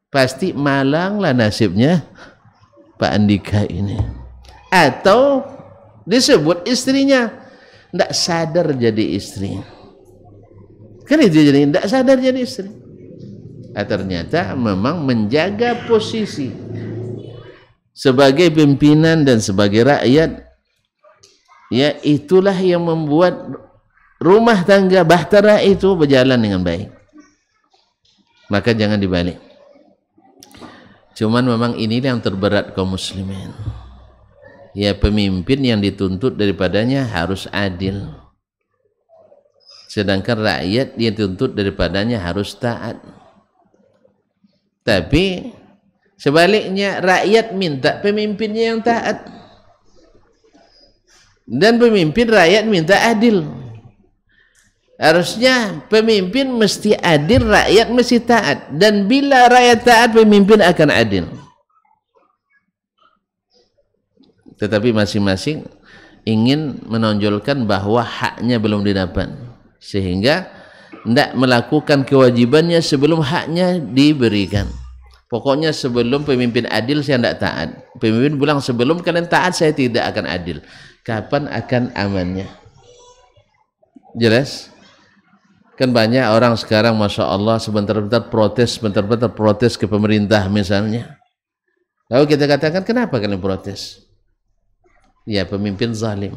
pasti malanglah nasibnya Pak Andika ini. Atau disebut istrinya tidak sadar jadi istri. Kan itu jadi tidak sadar jadi istri. Ternyata memang menjaga posisi sebagai pimpinan dan sebagai rakyat, ya itulah yang membuat rumah tangga bahtera itu berjalan dengan baik. Maka jangan dibalik. Cuman memang ini yang terberat kaum muslimin. Ya, pemimpin yang dituntut daripadanya harus adil. Sedangkan rakyat yang dituntut daripadanya harus taat. Tapi sebaliknya rakyat minta pemimpinnya yang taat. Dan pemimpin rakyat minta adil. Harusnya pemimpin mesti adil, rakyat mesti taat. Dan bila rakyat taat, pemimpin akan adil. Tetapi masing-masing ingin menonjolkan bahwa haknya belum didapat, sehingga tidak melakukan kewajibannya sebelum haknya diberikan. Pokoknya sebelum pemimpin adil saya tidak taat. Pemimpin bilang sebelum kalian taat saya tidak akan adil. Kapan akan amannya? Jelas? Kan banyak orang sekarang Masya Allah sebentar-bentar protes ke pemerintah misalnya. Lalu kita katakan kenapa kalian protes? Ya, pemimpin zalim.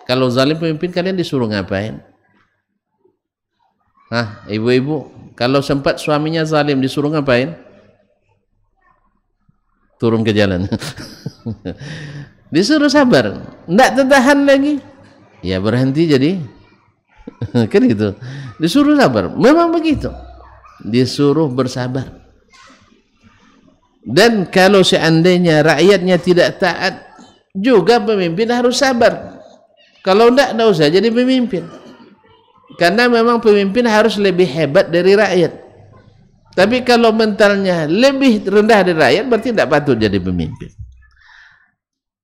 Kalau zalim pemimpin, kalian disuruh ngapain? Hah, ibu-ibu, kalau sempat suaminya zalim disuruh ngapain? Turun ke jalan. Disuruh sabar, tidak tertahan lagi, ya berhenti jadi. Kan gitu. Disuruh sabar, memang begitu. Disuruh bersabar. Dan kalau seandainya rakyatnya tidak taat, juga pemimpin harus sabar. Kalau tidak usah jadi pemimpin. Karena memang pemimpin harus lebih hebat dari rakyat. Tapi kalau mentalnya lebih rendah dari rakyat, berarti tidak patut jadi pemimpin.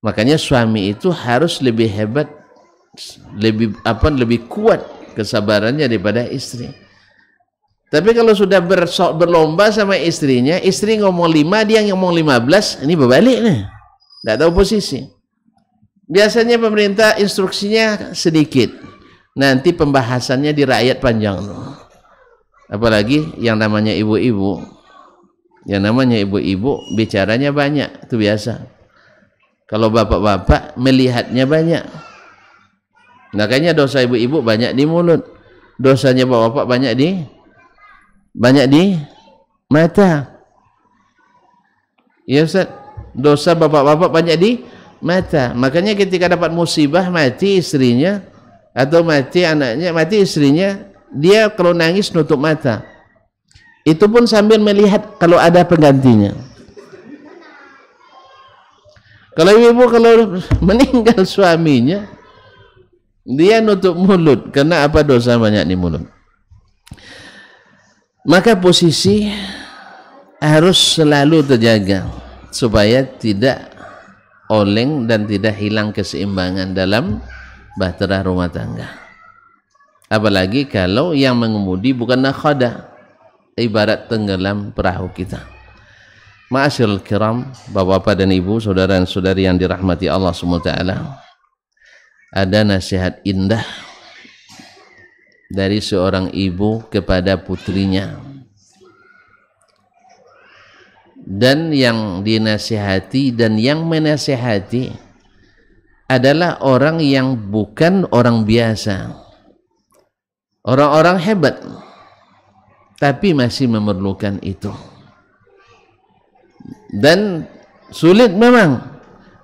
Makanya suami itu harus lebih hebat, lebih kuat kesabarannya daripada istri. Tapi kalau sudah berlomba sama istrinya, istri ngomong 5, dia ngomong 15, ini berbalik nih. Tidak tahu posisi. Biasanya pemerintah instruksinya sedikit, nanti pembahasannya di rakyat panjang. Apalagi yang namanya ibu-ibu, bicaranya banyak, itu biasa. Kalau bapak-bapak melihatnya banyak. Makanya dosa ibu-ibu banyak di mulut, dosanya bapak-bapak banyak di mata. Ya Ustaz, dosa bapak-bapak banyak di mata. Makanya ketika dapat musibah, mati istrinya atau mati anaknya, mati istrinya, dia kalau nangis nutup mata. Itu pun sambil melihat kalau ada penggantinya. Kalau ibu kalau meninggal suaminya, dia nutup mulut karena apa? Dosa banyak di mulut. Maka posisi harus selalu terjaga supaya tidak oleng dan tidak hilang keseimbangan dalam bahtera rumah tangga. Apalagi kalau yang mengemudi bukan nakhoda, ibarat tenggelam perahu kita. Ma'asyiral kiram, bapak-bapak dan ibu, saudara dan saudari yang dirahmati Allah SWT, ada nasihat indah dari seorang ibu kepada putrinya. Dan yang dinasihati dan yang menasihati adalah orang yang bukan orang biasa, orang-orang hebat, tapi masih memerlukan itu. Dan sulit memang,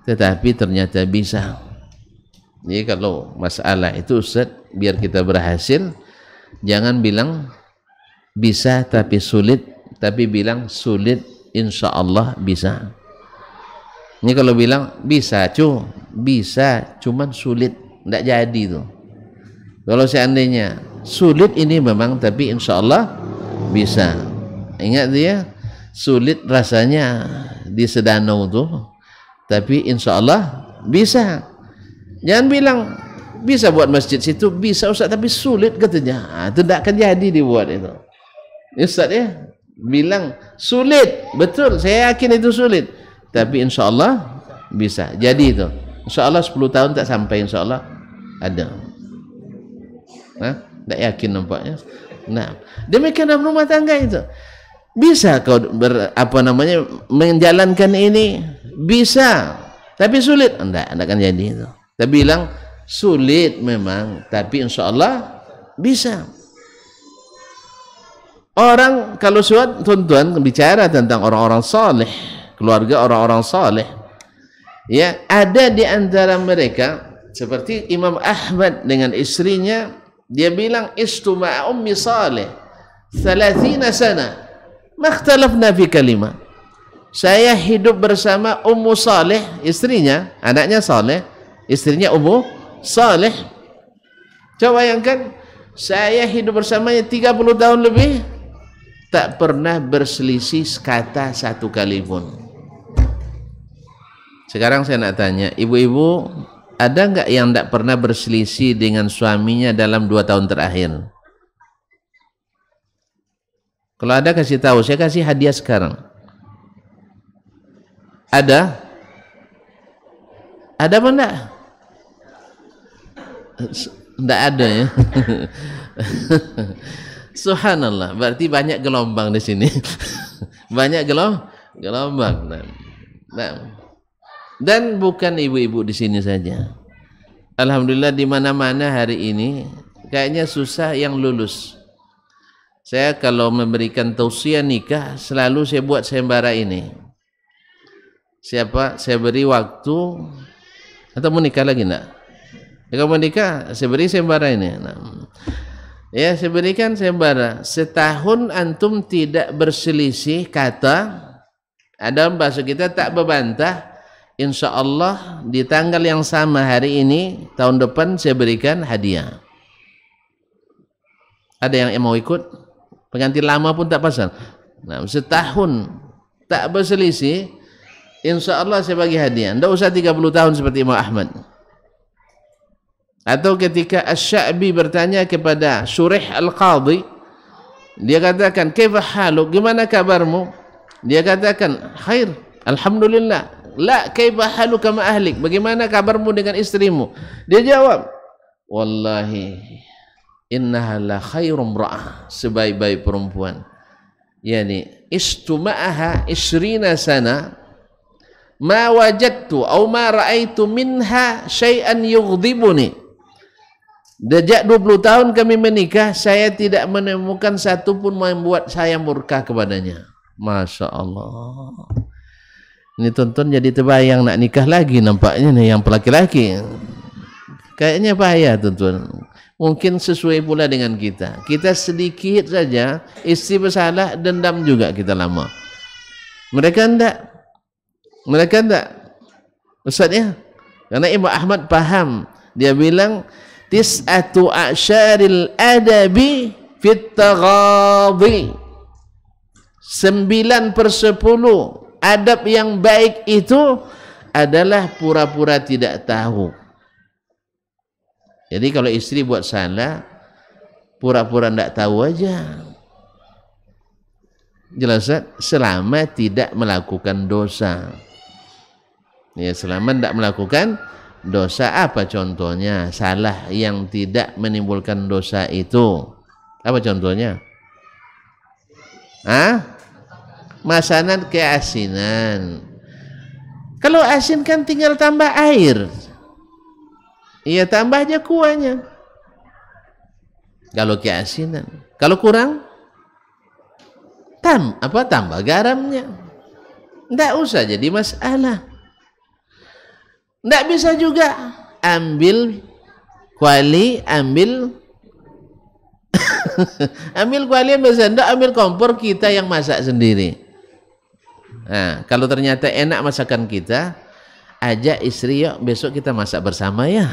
tetapi ternyata bisa. Jadi kalau masalah itu Ustaz, biar kita berhasil, jangan bilang bisa tapi sulit, tapi bilang sulit insya Allah bisa. Ini kalau bilang bisa bisa, cuman sulit, tidak jadi tuh. Kalau seandainya sulit ini memang, tapi insya Allah bisa. Ingat dia, sulit rasanya di sedanau tuh, tapi insya Allah bisa. Jangan bilang bisa buat masjid situ, bisa Ustaz, tapi sulit katanya. Itu tidak akan jadi dibuat itu. Ustaz ya, bilang sulit, betul, saya yakin itu sulit, tapi insya Allah bisa. Jadi itu, insya Allah 10 tahun tak sampai, insya Allah ada. Tak yakin nampaknya. Nah, demikian dalam rumah tangga itu. Bisa kau menjalankan ini, bisa, tapi sulit, enggak akan jadi itu. Tapi bilang sulit memang, tapi insya Allah bisa. Orang kalau tuan-tuan bicara tentang orang-orang saleh, keluarga orang-orang saleh, ya, ada di antara mereka seperti Imam Ahmad dengan istrinya, dia bilang istuma'a ummi saleh 30 sana ma ikhtalafna fi kalimah. Saya hidup bersama Ummu Saleh, istrinya, anaknya Saleh, istrinya Ummu Saleh. Coba bayangkan, saya hidup bersamanya 30 tahun lebih, tak pernah berselisih kata satu kali pun. Sekarang saya nak tanya, ibu-ibu, ada enggak yang tak pernah berselisih dengan suaminya dalam 2 tahun terakhir? Kalau ada kasih tahu, saya kasih hadiah sekarang. Ada? Ada apa enggak? Enggak ada ya. Subhanallah, berarti banyak gelombang di sini. Banyak gelombang. Nah. Dan bukan ibu-ibu di sini saja. Alhamdulillah di mana-mana hari ini kayaknya susah yang lulus. Saya kalau memberikan tausiah nikah selalu saya buat sayembara ini. Siapa saya beri waktu atau mau nikah lagi enggak? Kalau mau nikah saya beri sayembara ini. Nah. Ya, saya berikan sayembara. Setahun antum tidak berselisih kata, ada bahasa kita tak berbantah, insya Allah di tanggal yang sama hari ini tahun depan saya berikan hadiah. Ada yang mau ikut? Pengantin lama pun tak pasal. Nah, setahun tak berselisih, insya Allah saya bagi hadiah. Tidak usah 30 tahun seperti Imam Ahmad. Atau ketika Asy-Sya'bi bertanya kepada Syurih Al-Qadhi, dia katakan, "Kaifa haluk? Gimana kabarmu?" Dia katakan, "Khair, alhamdulillah." "La, kaifa haluka ma ahlik? Bagaimana kabarmu dengan istrimu?" Dia jawab, "Wallahi innaha la khairum ra'ah." Sebaik-baik perempuan. Yani istuma'aha 20 sana ma wajadtu aw ma ra'aitu minha syai'an yughdibuni. Sejak 20 tahun kami menikah, saya tidak menemukan satu pun membuat saya murka kepadanya. Masya Allah. Ini tonton jadi terbayang nak nikah lagi nampaknya nih yang laki-laki. Kayaknya bahaya tonton. Mungkin sesuai pula dengan kita. Kita sedikit saja istri bersalah, dendam juga kita lama. Mereka enggak. Ustaz ya. Karena Imam Ahmad paham. Dia bilang tis'atu a'syaril adabi fit taghadhi. 9/10 adab yang baik itu adalah pura-pura tidak tahu. Jadi kalau istri buat salah, pura-pura tidak tahu aja. Jelas, selama tidak melakukan dosa. Ya, selama tidak melakukan dosa. Apa contohnya? Salah yang tidak menimbulkan dosa itu. Apa contohnya? Masanan keasinan. Kalau asin kan tinggal tambah air. Iya, tambah aja kuahnya. Kalau keasinan. Kalau kurang, tambah garamnya. Tidak usah jadi masalah. Tidak bisa juga ambil kuali, ambil kuali biasa. Tidak ambil kompor, kita yang masak sendiri. Nah, kalau ternyata enak masakan kita, ajak istri, yuk besok kita masak bersama ya.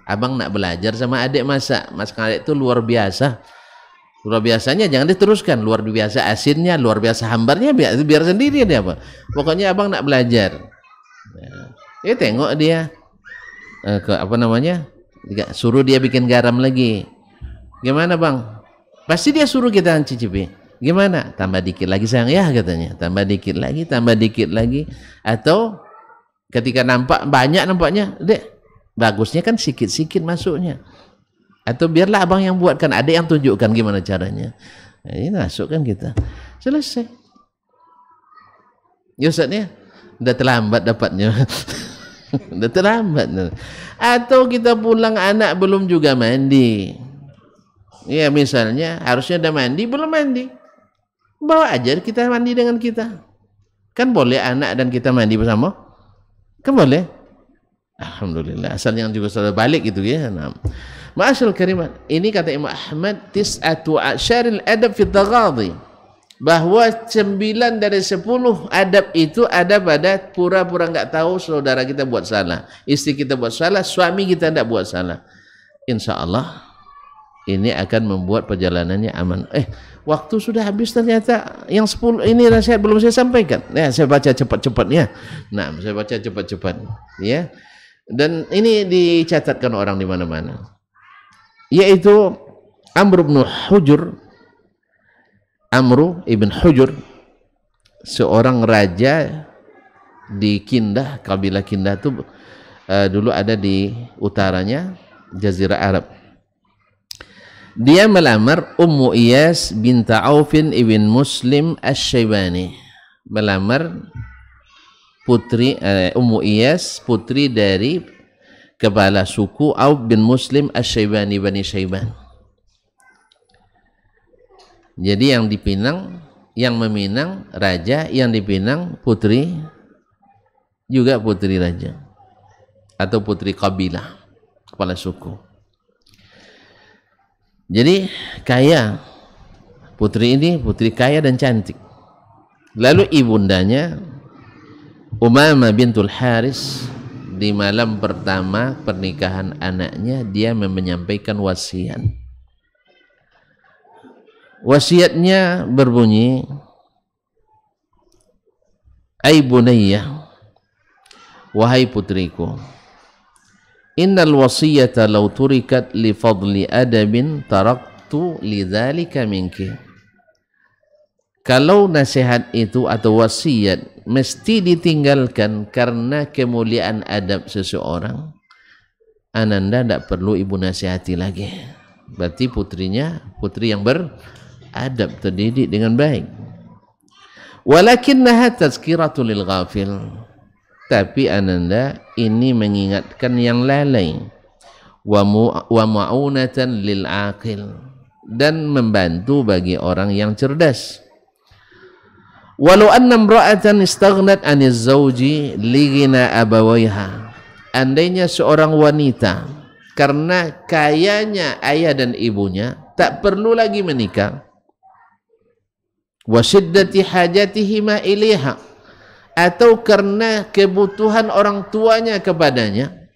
Abang nak belajar sama adik masak. Masakan adik itu luar biasa. Luar biasanya jangan diteruskan. Luar biasa asinnya, luar biasa hambarnya, biar sendiri dia apa. Pokoknya abang nak belajar. Ya, tengok dia suruh dia bikin garam lagi. Gimana bang? Pasti dia suruh kita cicipi. Gimana? Tambah dikit lagi sayang ya katanya. Tambah dikit lagi. Atau ketika nampak banyak nampaknya, dek, bagusnya kan sikit-sikit masuknya. Atau biarlah abang yang buatkan, ada yang tunjukkan gimana caranya. Nah, ini masukkan kita. Selesai. Ya Ustaznya, udah terlambat dapatnya. Udah terlambat. Atau kita pulang anak belum juga mandi. Ya misalnya harusnya udah mandi, belum mandi. bawa aja kita mandi dengan kita. Kan boleh anak dan kita mandi bersama? Kan boleh? Alhamdulillah. Asal yang juga sudah balik gitu ya. Nah. Ma'asyarul karimat, ini kata Imam Ahmad, tis'atu asyaril adab fi taghadhi, bahwa 9 dari 10 adab itu ada pada pura-pura nggak tahu saudara kita buat salah, istri kita buat salah, suami kita tidak buat salah. Insya Allah ini akan membuat perjalanannya aman. Waktu sudah habis ternyata. Yang 10 ini nasihat belum saya sampaikan. Ya, saya baca cepat-cepat ya. Nah, saya baca cepat-cepat ya. Dan ini dicatatkan orang di mana-mana. Yaitu Amr ibn Hujur, seorang raja di Kindah, kabilah Kindah itu dulu ada di utaranya Jazirah Arab. Dia melamar Ummu Iyas binta Aufin ibn Muslim Asy-Syaibani, melamar putri Ummu Iyas, putri dari kepala suku Auf bin Muslim Asy-Syaibani Bani Syaiban. Jadi yang dipinang, yang meminang raja, yang dipinang putri, juga putri raja atau putri kabilah, kepala suku. Jadi kaya, putri ini putri kaya dan cantik. Lalu ibundanya Umamah bintul Haris, di malam pertama pernikahan anaknya, dia menyampaikan wasiat. Wasiatnya berbunyi, "Ai bunayya, wahai putriku, innal wasiyata law turikat li fadli adabin taraktu lidzalika minki." Kalau nasihat itu atau wasiat mesti ditinggalkan karena kemuliaan adab seseorang, ananda tidak perlu ibu nasihati lagi. Berarti putrinya putri yang beradab, terdidik dengan baik. Walakinnaha tazkiratul lil ghafil, tapi ananda ini mengingatkan yang lalai, wa ma'unatan lil aqil, dan membantu bagi orang yang cerdas. Walau anna imra'atan istaghnat 'aniz zawji lighina abawaiha, andainya seorang wanita karena kayanya ayah dan ibunya tak perlu lagi menikah, wa syiddati hajatihima ilaiha, atau karena kebutuhan orang tuanya kepadanya,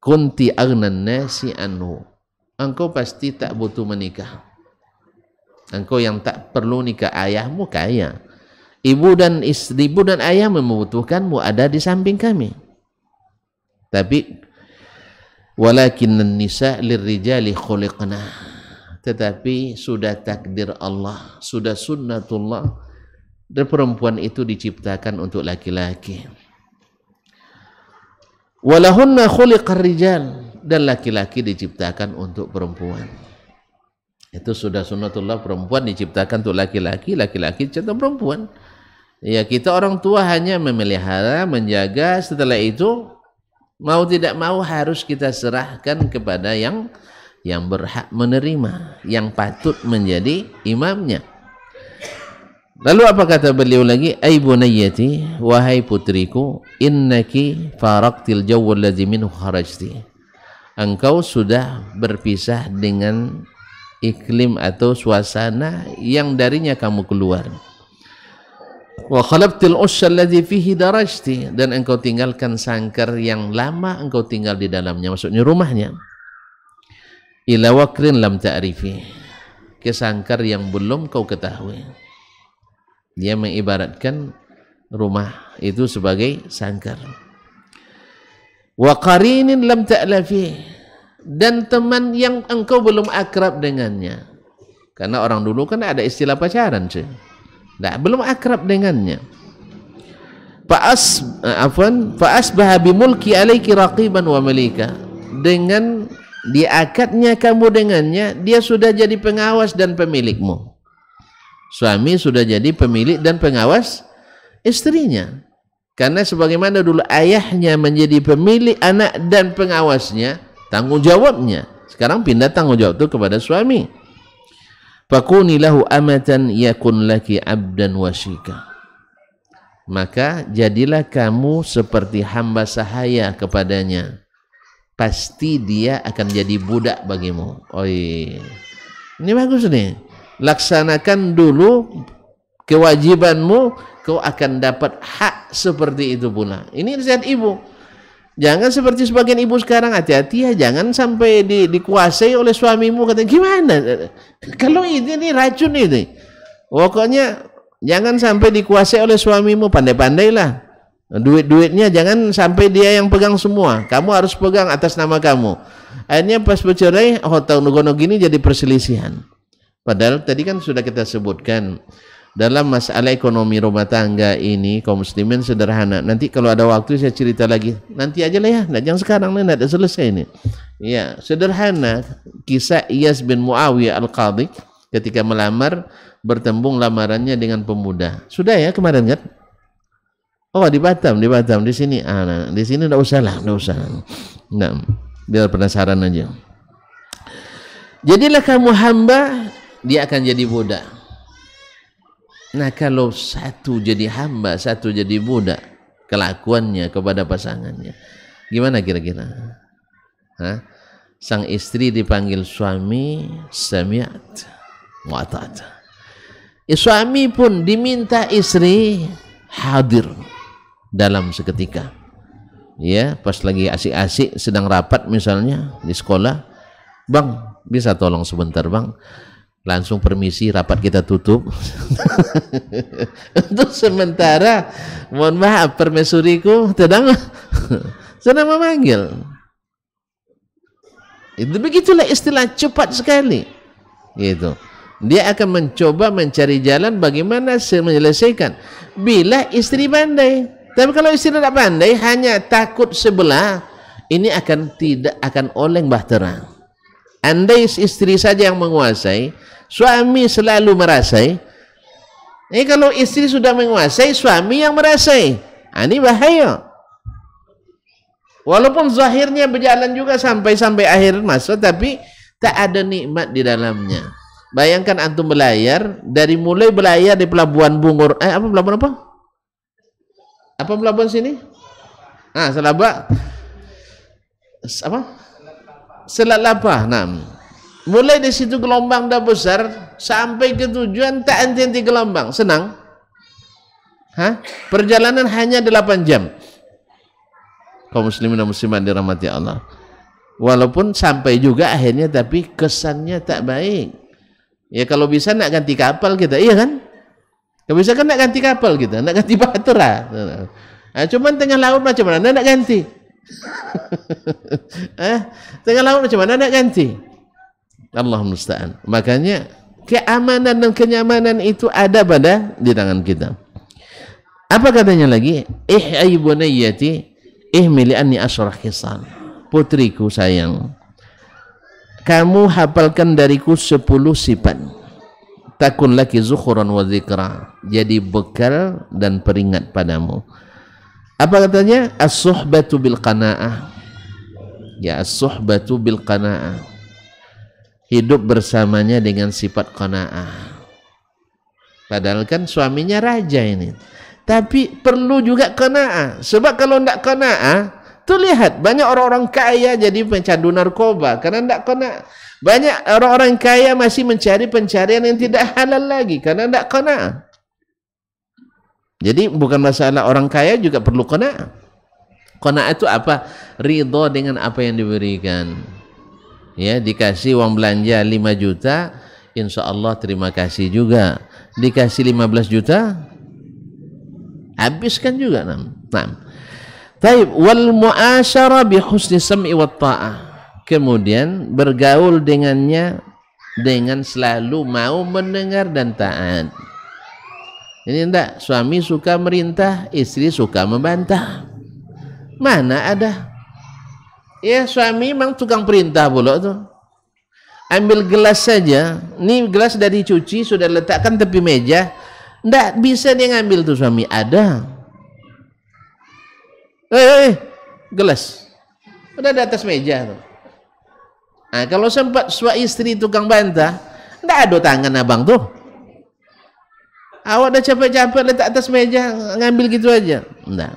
kunti aghnan nasi anhu, engkau pasti tak butuh menikah. Engkau yang tak perlu nikah, ayahmu kaya, ibu dan ayah membutuhkanmu, ada di samping kami. Tapi walakinnan nisa lirrijali khuliqna, tetapi sudah takdir Allah, sudah sunnatullah, dan perempuan itu diciptakan untuk laki-laki. Walahunna khuliqar rijal, dan laki-laki diciptakan untuk perempuan. Itu sudah sunnatullah, perempuan diciptakan untuk laki-laki, laki-laki diciptakan perempuan. Ya, kita orang tua hanya memelihara, menjaga, setelah itu mau tidak mau harus kita serahkan kepada yang berhak menerima, yang patut menjadi imamnya. Lalu apa kata beliau lagi? Ai bunayyati, wahai putriku, innaki faraqtil jawwal ladzi minhu kharajti, engkau sudah berpisah dengan iklim atau suasana yang darinya kamu keluar. Wa khalabtil usha alladhi fihi darajti, dan engkau tinggalkan sangkar yang lama engkau tinggal di dalamnya, maksudnya rumahnya. Ila wakrin lam ta'rifi, ke sangkar yang belum kau ketahui. Dia mengibaratkan rumah itu sebagai sangkar. Wa qarinin lam ta'lafi, dan teman yang engkau belum akrab dengannya. Karena orang dulu kan ada istilah pacaran sih. Nah, belum akrab dengannya. Fa asbaha bimulki alaiki raqiban wa malika, dengan diakatnya kamu dengannya, dia sudah jadi pengawas dan pemilikmu. Suami sudah jadi pemilik dan pengawas istrinya. Karena sebagaimana dulu ayahnya menjadi pemilik anak dan pengawasnya, tanggung jawabnya, sekarang pindah tanggung jawab itu kepada suami. Fakuni lahu amatan yakun laki abdan wasika. Maka jadilah kamu seperti hamba sahaya kepadanya, pasti dia akan jadi budak bagimu. Oh iya. Ini bagus nih. Laksanakan dulu kewajibanmu, kau akan dapat hak seperti itu pula. Ini nasihat ibu. Jangan seperti sebagian ibu sekarang, hati-hati ya, jangan sampai dikuasai oleh suamimu. Katanya gimana? Kalau ini racun ini. Pokoknya jangan sampai dikuasai oleh suamimu, pandai-pandailah. Duit-duitnya jangan sampai dia yang pegang semua. Kamu harus pegang atas nama kamu. Akhirnya pas bercerai, tahu nogono gini jadi perselisihan. Padahal tadi kan sudah kita sebutkan, dalam masalah ekonomi rumah tangga ini kaum muslimin sederhana. Nanti kalau ada waktu saya cerita lagi. Nanti aja lah ya, jangan sekarang nih, ada selesai ini. Ya, sederhana kisah Iyas bin Muawiyah Al-Qadhi ketika melamar, bertembung lamarannya dengan pemuda. Sudah ya kemarin kan? Oh di Batam, di sini. Nah, di sini enggak usah. Nah, biar penasaran aja. Jadilah kamu hamba, dia akan jadi budak. Nah, kalau satu jadi hamba, satu jadi budak, kelakuannya kepada pasangannya, gimana kira-kira? Sang istri dipanggil suami, sami'at wa ata'at. Suami pun diminta istri hadir dalam seketika. Ya, pas lagi asik-asik sedang rapat misalnya di sekolah, "Bang, bisa tolong sebentar, Bang?" Langsung permisi, rapat kita tutup. Untuk sementara, mohon maaf permaisuriku sedang memanggil. Itu begitulah istilah cepat sekali. Gitu. Dia akan mencoba mencari jalan bagaimana menyelesaikan. Bila istri pandai. Tapi kalau istri tidak pandai, hanya takut sebelah, ini tidak akan oleng bahtera. Andai istri saja yang menguasai, suami selalu merasai. Kalau istri sudah menguasai, suami yang merasai, ini bahaya. Walaupun zahirnya berjalan juga sampai akhir masa, tapi tak ada nikmat di dalamnya. Bayangkan antum belayar, dari mulai belayar di pelabuhan Bungur, pelabuhan apa? Apa pelabuhan sini? Selabak. Apa? Selat Lapah. Nah, mulai dari situ gelombang dah besar sampai ke tujuan tak henti-henti gelombang. Senang? Perjalanan hanya 8 jam. Kaum muslimin dan muslimat dirahmati Allah. Walaupun sampai juga akhirnya, tapi kesannya tak baik. Ya kalau bisa nak ganti kapal kita, iya kan? Kalau bisa kan nak ganti kapal kita, nak ganti bahtera. Cuman tengah laut macam mana nak ganti? Tengah laut macam mana nak ganti? Allah musta'an. Makanya keamanan dan kenyamanan itu ada pada di tangan kita. Apa katanya lagi? Ihai bunayyati ihmili anni asyrah khisal. Putriku sayang, kamu hafalkan dariku 10 sifat. Takun laki zukhran wa dzikra, jadi bekal dan peringat padamu. Apa katanya? As-suhbatu bil qanaah. Ya, as-suhbatu bil qanaah. Hidup bersamanya dengan sifat qanaah. Padahal kan suaminya raja ini. Tapi perlu juga qanaah. Sebab kalau tidak qanaah, tuh lihat banyak orang-orang kaya jadi pecandu narkoba karena tidak qanaah. Banyak orang-orang kaya masih mencari pencarian yang tidak halal lagi karena tidak qanaah. Jadi bukan masalah orang kaya juga perlu qanaah. Qanaah itu apa? Ridho dengan apa yang diberikan. Ya, dikasih uang belanja 5 juta, insya Allah terima kasih juga. Dikasih 15 juta, habiskan juga. Taib wal mu'asyara bi husni sam'i wat ta'ah. Kemudian bergaul dengannya dengan selalu mau mendengar dan taat. Ini enggak, suami suka merintah, istri suka membantah. Mana ada? Ya suami memang tukang perintah pula tuh. Ambil gelas saja, ini gelas sudah dicuci, sudah letakkan tepi meja, enggak bisa dia ngambil tuh suami. Ada. Gelas udah di atas meja tuh. Nah, kalau sempat suami istri tukang bantah, Nggak ada tangan abang tuh. Awak dah capek-capek letak atas meja, ngambil gitu aja. Enggak.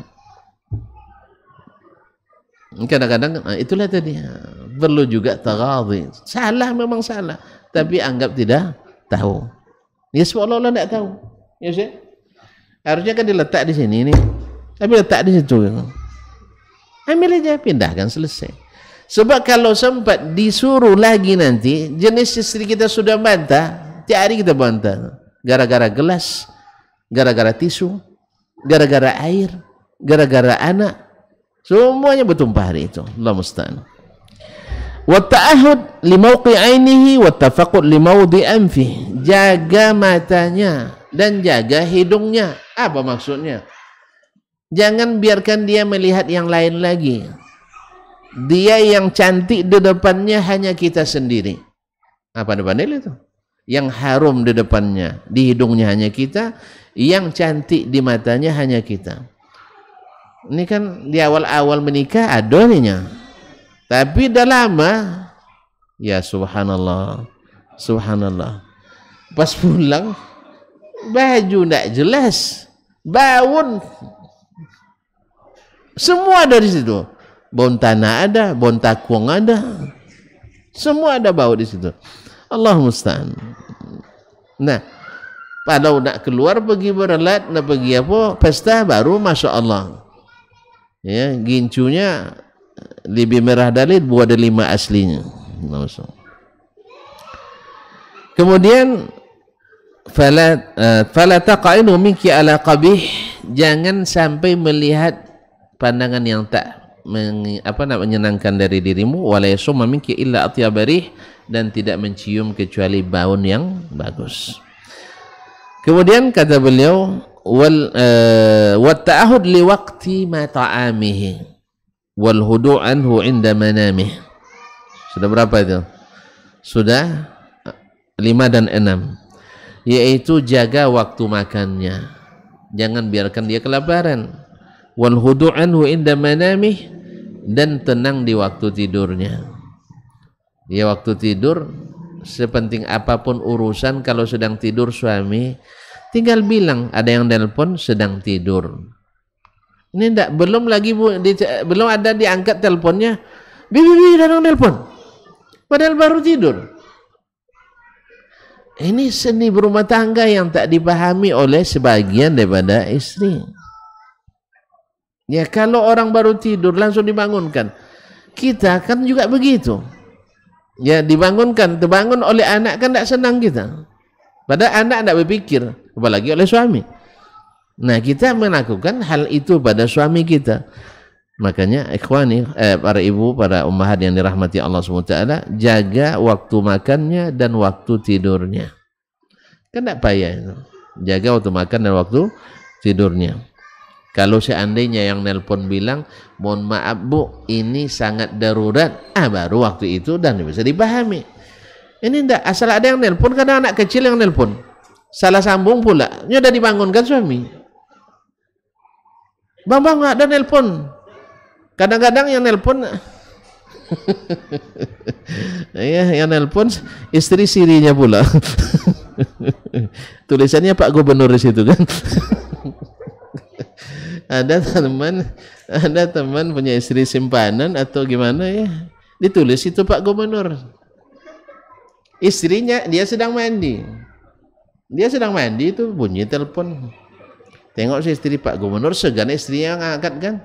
Kadang-kadang itulah tadi, perlu juga taghadhi. Salah memang salah, tapi anggap tidak tahu. Ya seolah-olah tidak tahu. Ya sih. Harusnya kan diletak di sini nih. Tapi letak di situ. Ambil aja, pindahkan, selesai. Sebab kalau sempat disuruh lagi nanti, jenis istri kita sudah bantah, tiap hari kita bantah. Gara-gara gelas, gara-gara tisu, gara-gara air, gara-gara anak, semuanya bertumpah hari itu. Allah musta'an. Wa ta'ahud li mawqi 'ainihi wa tafaqud li mawdi anfi. Jaga matanya dan jaga hidungnya. Apa maksudnya? Jangan biarkan dia melihat yang lain lagi. Dia yang cantik di depannya hanya kita sendiri. Apa depannya itu? Yang harum di depannya, di hidungnya hanya kita, yang cantik di matanya hanya kita. Ini kan di awal-awal menikah adoninya, tapi dah lama, ya subhanallah, subhanallah. Pas pulang, baju tidak jelas, bau, semua dari situ. Bau tanah ada, bau takuang ada, semua ada bau di situ. Allah musta'an. Nah, kalau nak keluar pergi berlat, nak pergi apa pesta baru, masya Allah. Ya, gincunya lebih merah dari buah delima aslinya. Kemudian, fala taqa'inu minki ala qabih. Jangan sampai melihat pandangan yang tak menyenangkan dari dirimu. Wala yasumma minki illa atyabarih. Dan tidak mencium kecuali bau yang bagus. Kemudian kata beliau, wa ta'ahud li waqti ma ta'amihi wal hudu' anhu 'inda manamih. Sudah berapa itu? Sudah 5 dan 6. Yaitu jaga waktu makannya. Jangan biarkan dia kelaparan. Wal hudu' anhu 'inda manamih, dan tenang di waktu tidurnya. Ya, waktu tidur, sepenting apapun urusan, kalau sedang tidur suami, tinggal bilang ada yang nelpon sedang tidur. Ini enggak, belum ada diangkat teleponnya, bibi datang nelpon, padahal baru tidur. Ini seni berumah tangga yang tak dipahami oleh sebagian daripada istri. Ya, kalau orang baru tidur langsung dibangunkan. Kita kan juga begitu. Ya, dibangunkan, terbangun oleh anak kan tidak senang kita. Padahal anak tidak berpikir, apalagi oleh suami. Nah, kita melakukan hal itu pada suami kita. Makanya ikhwani, para ibu, para ummahat yang dirahmati Allah SWT, jaga waktu makannya dan waktu tidurnya. Kan tidak payah itu. Jaga waktu makan dan waktu tidurnya. Kalau seandainya yang nelpon bilang, mohon maaf bu, ini sangat darurat, baru waktu itu dan bisa dipahami. Ini enggak, asal ada yang nelpon, kadang anak kecil yang nelpon, salah sambung pula, ini udah dibangunkan suami. Bang ada nelpon. Kadang-kadang yang nelpon, ya, yang nelpon istri sirinya pula. Tulisannya Pak Gubernur di situ kan. Ada teman punya istri simpanan atau gimana ya, ditulis itu Pak Gubernur. Istrinya dia sedang mandi itu bunyi telepon. Tengok si istri Pak Gubernur, segan istrinya ngangkat kan,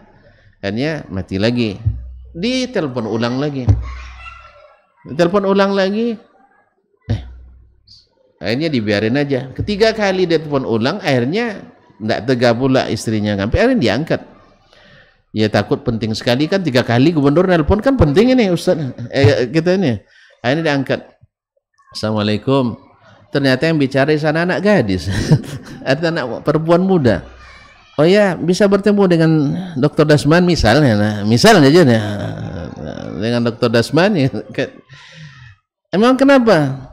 akhirnya mati lagi, ditelepon ulang lagi, akhirnya dibiarin aja. Ketiga kali dia telepon ulang, akhirnya tidak tega pula istrinya, sampai akhirnya diangkat. Ya takut penting sekali kan, 3 kali gubernur nelpon kan penting ini Ustaz, kita ini. Akhirnya diangkat. Assalamualaikum. Ternyata yang bicara di sana anak gadis, ada anak perempuan muda. Oh ya, bisa bertemu dengan Dr. Dasman misalnya, misalnya aja nih, dengan Dr. Dasman ya. Emang kenapa?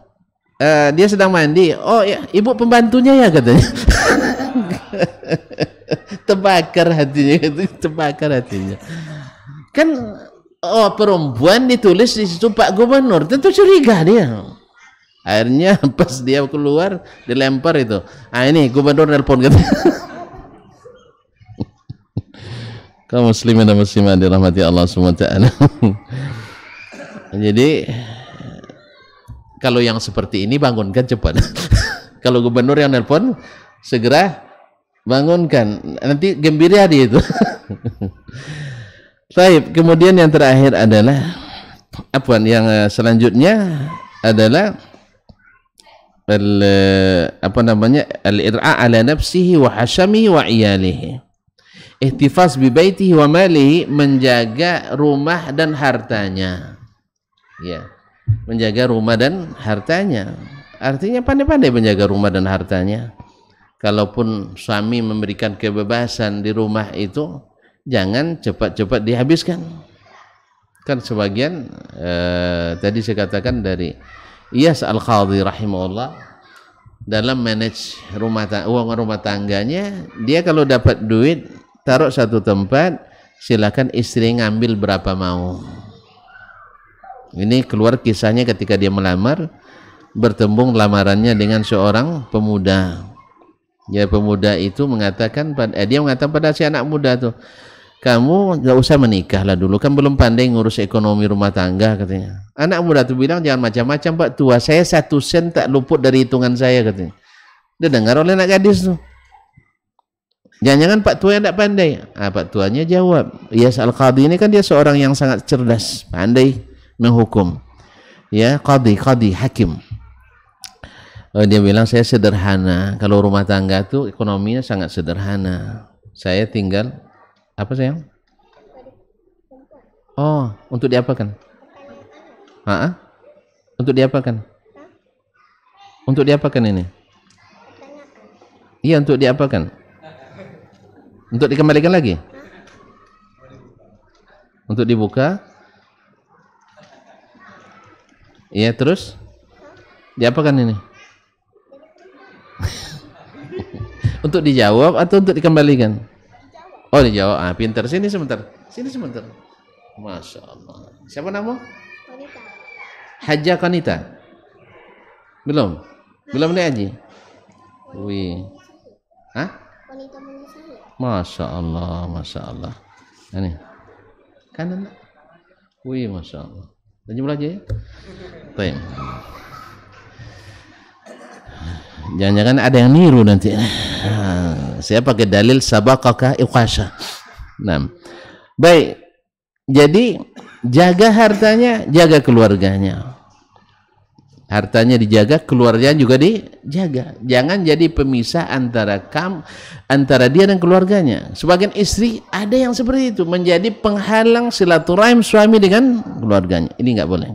Dia sedang mandi. Oh ya, ibu pembantunya ya katanya. Terbakar hatinya, kan perempuan ditulis di situ Pak Gubernur, tentu curiga dia. Akhirnya pas dia keluar dilempar itu. Ah ini gubernur nelpon gitu. Kaum muslimin dan muslimat dirahmati Allah SWT. Jadi kalau yang seperti ini bangunkan cepat. Kalau gubernur yang nelpon segera bangunkan. Nanti gembira dia itu. Baik, kemudian yang terakhir adalah yang selanjutnya adalah al-ir'a ala nafsihi wa hashamihi wa iyalihi. Ihtifaz bi baitihi wa malihi, menjaga rumah dan hartanya. Ya, menjaga rumah dan hartanya. Artinya pandai-pandai menjaga rumah dan hartanya. Kalaupun suami memberikan kebebasan di rumah itu, jangan cepat-cepat dihabiskan. Kan sebagian tadi saya katakan dari Iyas Al-Qadhi rahimahullah, dalam manage uang rumah tangganya, dia kalau dapat duit taruh satu tempat, silakan istri ngambil berapa mau. Ini keluar kisahnya ketika dia melamar, bertembung lamarannya dengan seorang pemuda. Ya, pemuda itu mengatakan dia mengatakan pada si anak muda tuh, kamu nggak usah menikah lah dulu, kan belum pandai ngurus ekonomi rumah tangga, katanya. Anak muda itu bilang, jangan macam-macam Pak Tua, saya 1 sen tak luput dari hitungan saya, katanya. Dia dengar oleh anak gadis tuh. Jangan-jangan Pak Tua yang tak pandai. Pak Tuanya jawab, Iyas Al-Qadhi ini kan dia seorang yang sangat cerdas, pandai menghukum. Ya, qadhi, hakim. Dia bilang, saya sederhana, kalau rumah tangga tuh ekonominya sangat sederhana. Saya tinggal apa sayang? Oh, untuk diapakan? Untuk diapakan? Untuk diapakan ini? Iya, untuk diapakan? Untuk dikembalikan lagi? Untuk dibuka? Iya, terus? Diapakan ini? Untuk dijawab atau untuk dikembalikan? Oh, dijawab. Pintar. Sini sebentar. Masya Allah. Siapa nama? Qanita. Hajjah Qanita. Belum nih Haji. Wih. Qanita menyesali. Masya Allah. Ini. Kanan. Wih, Masya Allah. Lanjut aja ya. Baik. Jangan-jangan ada yang niru nanti. Saya pakai dalil sabaqaka iqasha. Nah, baik. Jadi jaga hartanya, jaga keluarganya. Hartanya dijaga, keluarganya juga dijaga. Jangan jadi pemisah antara dia dan keluarganya. Sebagian istri ada yang seperti itu, menjadi penghalang silaturahim suami dengan keluarganya. Ini nggak boleh.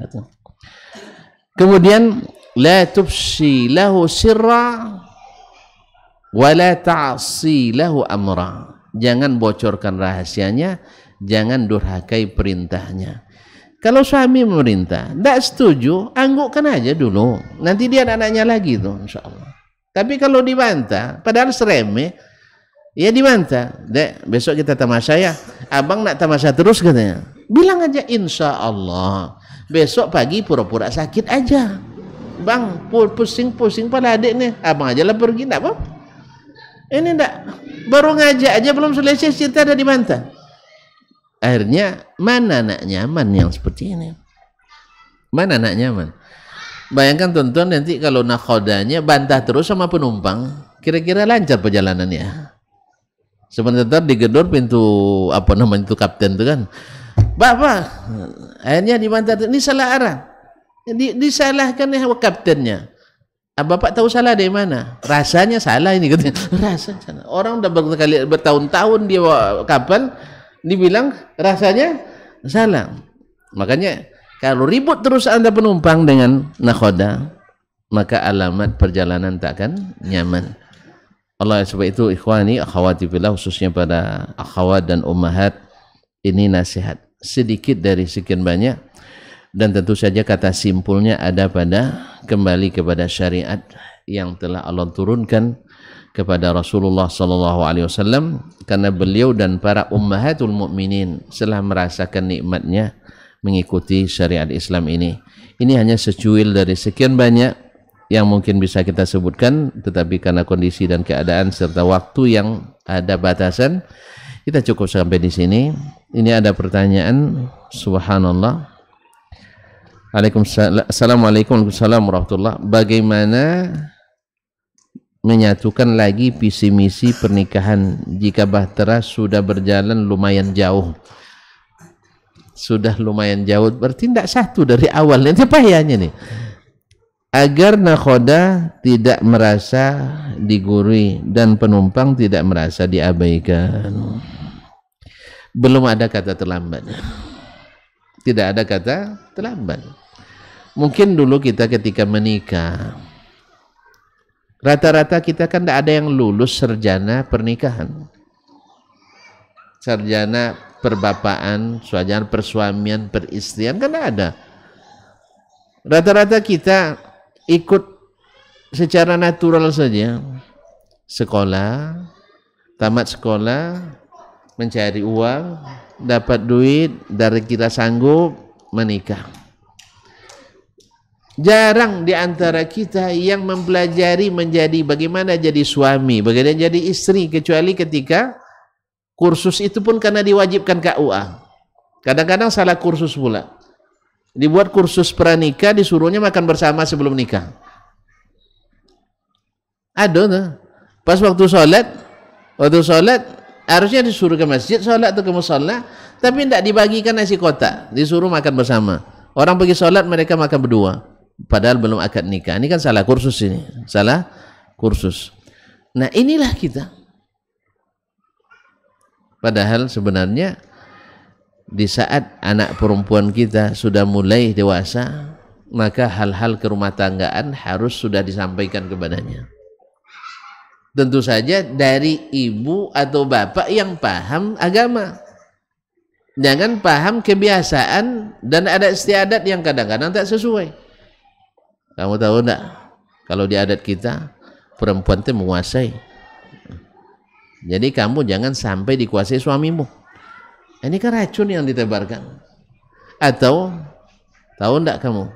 Kemudian la tufsi lahu sirra wa la ta'si lahu amra. Jangan bocorkan rahasianya, jangan durhakai perintahnya. Kalau suami memerintah, tidak setuju, anggukkan aja dulu. Nanti dia ada anaknya lagi tuh, insya Allah. Tapi kalau dibantah, padahal seremeh, ya dibantah. Dek, besok kita tamasya ya. Abang nak tamasya terus katanya. Bilang aja insya Allah. Besok pagi pura-pura sakit aja. Bang, pusing-pusing pada adik nih. Abang aja lah pergi, enggak apa? Ini enggak. Baru ngajak aja belum selesai cerita ada dibantah. Akhirnya mana nak nyaman yang seperti ini? Mana nak nyaman? Bayangkan tonton nanti kalau nakhodanya bantah terus sama penumpang, kira-kira lancar perjalanannya. Sebentar digedor pintu itu kapten itu kan. Bapak, akhirnya dibantah, ini salah arah. Disalahkan ya kaptennya. Bapak tahu salah dari mana? Rasanya salah ini katanya. Rasanya orang udah bertahun-tahun dia bawa kapal, dibilang rasanya salah. Makanya kalau ribut terus Anda penumpang dengan nakhoda, maka alamat perjalanan tak akan nyaman. Allah, sebab itu ikhwani akhwati fillah, khususnya pada akhwat dan ummahat, ini nasihat sedikit dari sekian banyak, dan tentu saja kata simpulnya ada pada kembali kepada syariat yang telah Allah turunkan kepada Rasulullah SAW, karena beliau dan para ummahatul mukminin setelah merasakan nikmatnya mengikuti syariat Islam ini. Ini hanya secuil dari sekian banyak yang mungkin bisa kita sebutkan, tetapi karena kondisi dan keadaan serta waktu yang ada batasan, kita cukup sampai di sini. Ini ada pertanyaan, subhanallah. Assalamualaikum warahmatullahi. Bagaimana menyatukan lagi visi misi pernikahan jika bahtera sudah berjalan lumayan jauh? Sudah lumayan jauh, berarti tidak satu dari awal. Ini payahnya nih. Agar nakhoda tidak merasa digurui dan penumpang tidak merasa diabaikan. Belum ada kata terlambat. Tidak ada kata terlambat. Mungkin dulu kita ketika menikah, rata-rata kita kan tidak ada yang lulus sarjana pernikahan, sarjana perbapaan, sarjana persuamian, peristrian, kan tidak ada. Rata-rata kita ikut secara natural saja, sekolah, tamat sekolah, mencari uang, dapat duit, dari kita sanggup menikah. Jarang di antara kita yang mempelajari menjadi bagaimana jadi suami, bagaimana jadi istri, kecuali ketika kursus itu pun karena diwajibkan KUA. Kadang-kadang salah kursus pula. Dibuat kursus pranikah, disuruhnya makan bersama sebelum nikah. Ada tuh. Pas waktu sholat harusnya disuruh ke masjid sholat atau ke musholla, tapi tidak dibagikan nasi kotak, disuruh makan bersama. Orang pergi sholat, mereka makan berdua, padahal belum akad nikah. Ini kan salah kursus ini, salah kursus. Nah inilah kita. Padahal sebenarnya di saat anak perempuan kita sudah mulai dewasa, maka hal-hal kerumah tanggaan harus sudah disampaikan kepadanya. Tentu saja dari ibu atau bapak yang paham agama. Jangan paham kebiasaan dan adat istiadat yang kadang-kadang tak sesuai. Kamu tahu enggak? Kalau di adat kita, perempuan itu menguasai. Jadi kamu jangan sampai dikuasai suamimu. Ini kan racun yang ditebarkan. Atau tahu enggak kamu,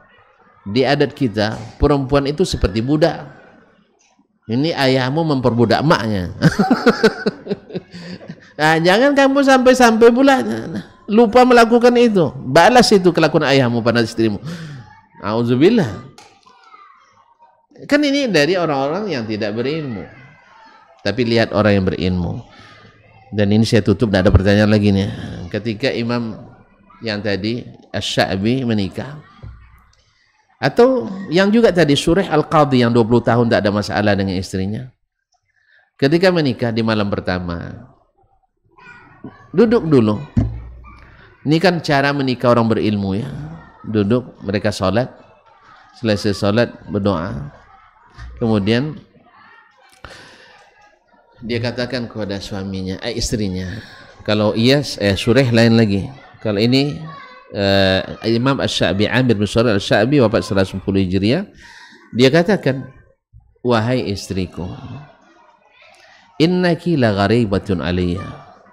di adat kita perempuan itu seperti budak. Ini ayahmu memperbudak emaknya. Nah, jangan kamu sampai pula lupa melakukan itu. Balas itu kelakuan ayahmu pada istrimu. Auzubillah. Kan ini dari orang-orang yang tidak berilmu. Tapi lihat orang yang berilmu. Dan ini saya tutup, tidak ada pertanyaan lagi nih. Ketika imam yang tadi Asy-Sya'bi menikah, atau yang juga tadi Surah Al-Qadhi yang 20 tahun tidak ada masalah dengan istrinya, ketika menikah di malam pertama, duduk dulu. Ini kan cara menikah orang berilmu ya. Duduk, mereka sholat, selesai sholat berdoa, kemudian dia katakan kepada suaminya, istrinya, kalau iya surah lain lagi. Kalau ini Imam Asy-Sya'bi, Amir bin Shu'aib Asy-Sya'bi, wafat 110 Hijriah, dia katakan, wahai istriku, innaki la gharibatun alayya,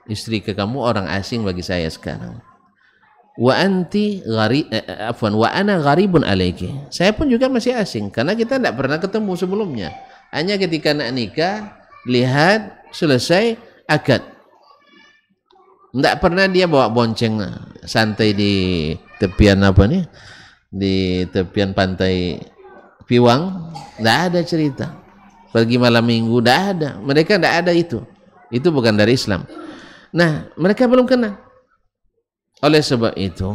istri ke kamu orang asing bagi saya sekarang. Wa anti wa ana gharibun alayki, saya pun juga masih asing karena kita tidak pernah ketemu sebelumnya, hanya ketika nak nikah, lihat, selesai, akad. Tidak pernah dia bawa bonceng santai di tepian apa nih, di tepian pantai Piwang. Tidak ada cerita pergi malam minggu, tidak ada. Mereka tidak ada itu bukan dari Islam. Nah, mereka belum kenal. Oleh sebab itu,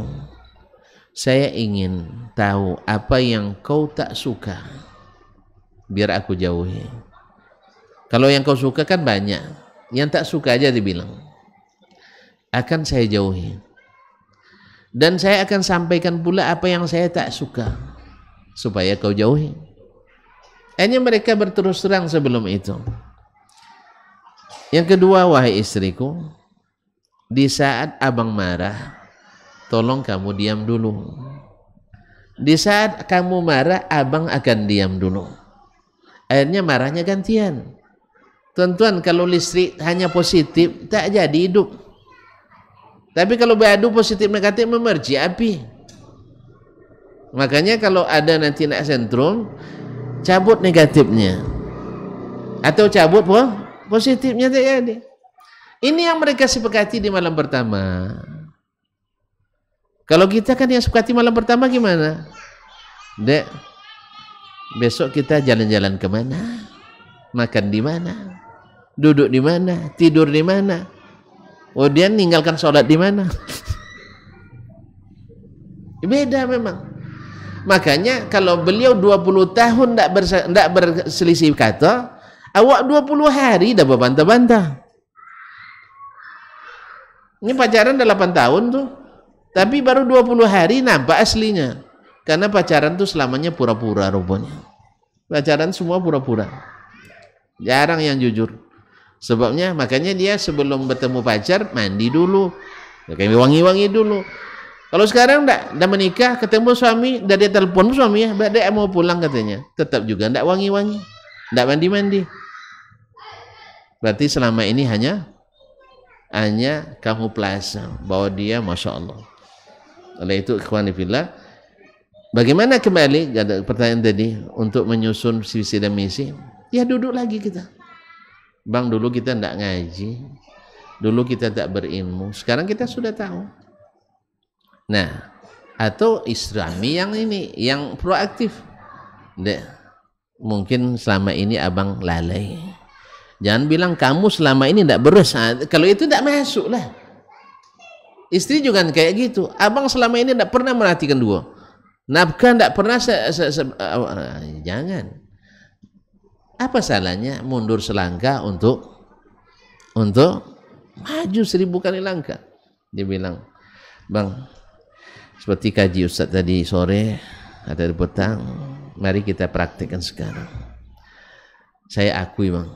saya ingin tahu apa yang kau tak suka, biar aku jauhi. Kalau yang kau suka kan banyak, yang tak suka aja dibilang, akan saya jauhi. Dan saya akan sampaikan pula apa yang saya tak suka, supaya kau jauhi. Hanya mereka berterus terang sebelum itu. Yang kedua, wahai istriku, di saat abang marah, tolong kamu diam dulu. Di saat kamu marah, abang akan diam dulu. Akhirnya marahnya gantian. Tuan-tuan, kalau listrik hanya positif, tak jadi hidup. Tapi kalau beradu positif negatif, memerci api. Makanya kalau ada nanti nak sentrum, cabut negatifnya atau cabut positifnya terjadi. Ini yang mereka sepakati di malam pertama. Kalau kita kan yang sepakati malam pertama gimana? Dek, besok kita jalan-jalan kemana? Makan di mana? Duduk di mana? Tidur di mana? Oh, dia ninggalkan sholat di mana? Beda memang. Makanya kalau beliau 20 tahun tidak berselisih kata, awak 20 hari dah berbantah-bantah. Ini pacaran 8 tahun tuh, tapi baru 20 hari nampak aslinya. Karena pacaran tuh selamanya pura-pura rupanya. Pacaran semua pura-pura. Jarang yang jujur. Sebabnya makanya dia sebelum bertemu pacar mandi dulu, pakai wangi-wangi dulu. Kalau sekarang dah menikah, ketemu suami, dah dia telepon suami ya, dia mau pulang katanya, tetap juga ndak wangi-wangi, ndak mandi-mandi. Berarti selama ini hanya kamu plaza bahwa dia masya Allah. Oleh itu ikhwani fillah, bagaimana kembali ada pertanyaan tadi untuk menyusun visi dan misi? Ya duduk lagi kita. Bang, dulu kita ndak ngaji, dulu kita tak berilmu, sekarang kita sudah tahu. Nah, atau islami yang ini, yang proaktif. Mungkin selama ini abang lalai. Jangan bilang kamu selama ini tidak berusaha. Kalau itu tidak masuk lah. Istri juga kayak gitu. Abang selama ini tidak pernah merhatikan dua. Nafkah tidak pernah jangan. Apa salahnya mundur selangkah untuk maju 1000 kali langkah? Dia bilang, bang, seperti kaji Ustaz tadi sore atau di petang, mari kita praktekkan sekarang. Saya akui bang,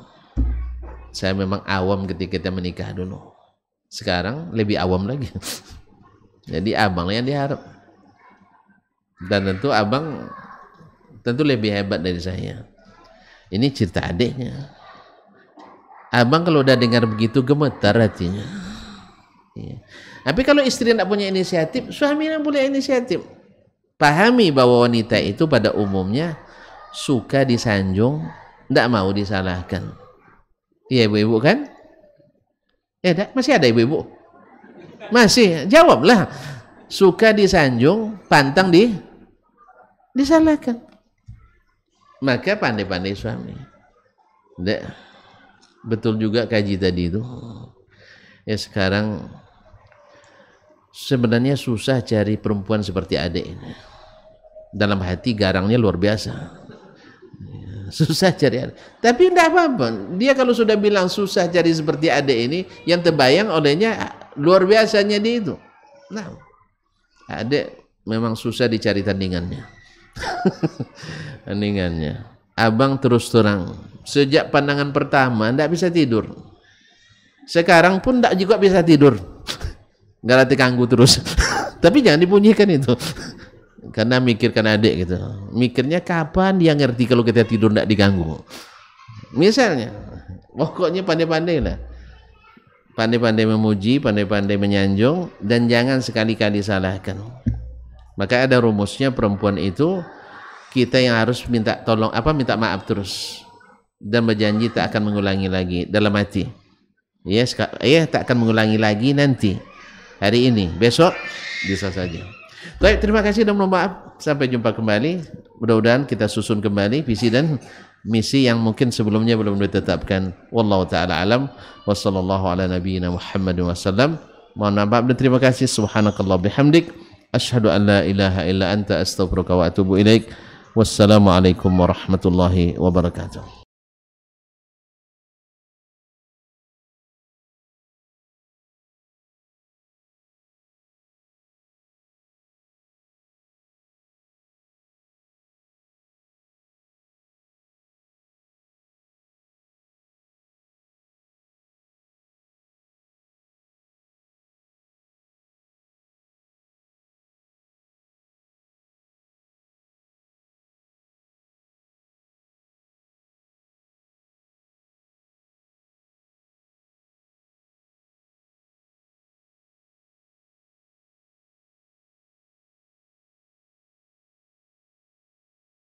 saya memang awam ketika kita menikah dulu. Sekarang lebih awam lagi. Jadi abang yang diharap. Dan tentu abang lebih hebat dari saya. Ini cerita adiknya. Abang kalau udah dengar begitu gemetar hatinya. Ya. Tapi kalau istri tidak punya inisiatif, suami yang punya inisiatif. Pahami bahwa wanita itu pada umumnya suka disanjung, tidak mau disalahkan. Iya ibu-ibu kan? Ya, masih ada ibu-ibu? Masih, jawablah. Suka disanjung, pantang disalahkan. Maka pandai-pandai suami. Betul juga kaji tadi itu. Ya sekarang sebenarnya susah cari perempuan seperti adik ini. Dalam hati garangnya luar biasa. Susah cari adik. Tapi tidak apa-apa. Dia kalau sudah bilang susah cari seperti adik ini, yang terbayang olehnya luar biasanya dia itu. Nah, adik memang susah dicari tandingannya. Tandingannya. Abang terus terang, sejak pandangan pertama tidak bisa tidur. Sekarang pun tidak juga bisa tidur. Gak terganggu terus. Tapi jangan dibunyikan itu. Karena mikirkan adik gitu. Mikirnya kapan dia ngerti kalau kita tidur tidak diganggu. Misalnya, pokoknya pandai-pandai lah. Pandai-pandai memuji, pandai-pandai menyanjung, dan jangan sekali-kali salahkan. Maka ada rumusnya, perempuan itu kita yang harus minta tolong, minta maaf terus, dan berjanji tak akan mengulangi lagi dalam hati. Tak akan mengulangi lagi nanti, hari ini, besok bisa saja. Baik, terima kasih dan mohon maaf. Sampai jumpa kembali. Mudah-mudahan kita susun kembali visi dan misi yang mungkin sebelumnya belum ditetapkan. Wallahu taala alam. Wassallallahu ala nabiyyina Muhammadin wasallam. Mohon maaf dan terima kasih. Subhanakallah bihamdik. Asyhadu an la ilaha illa anta astaghfiruka wa atubu ilaik. Wassalamualaikum warahmatullahi wabarakatuh.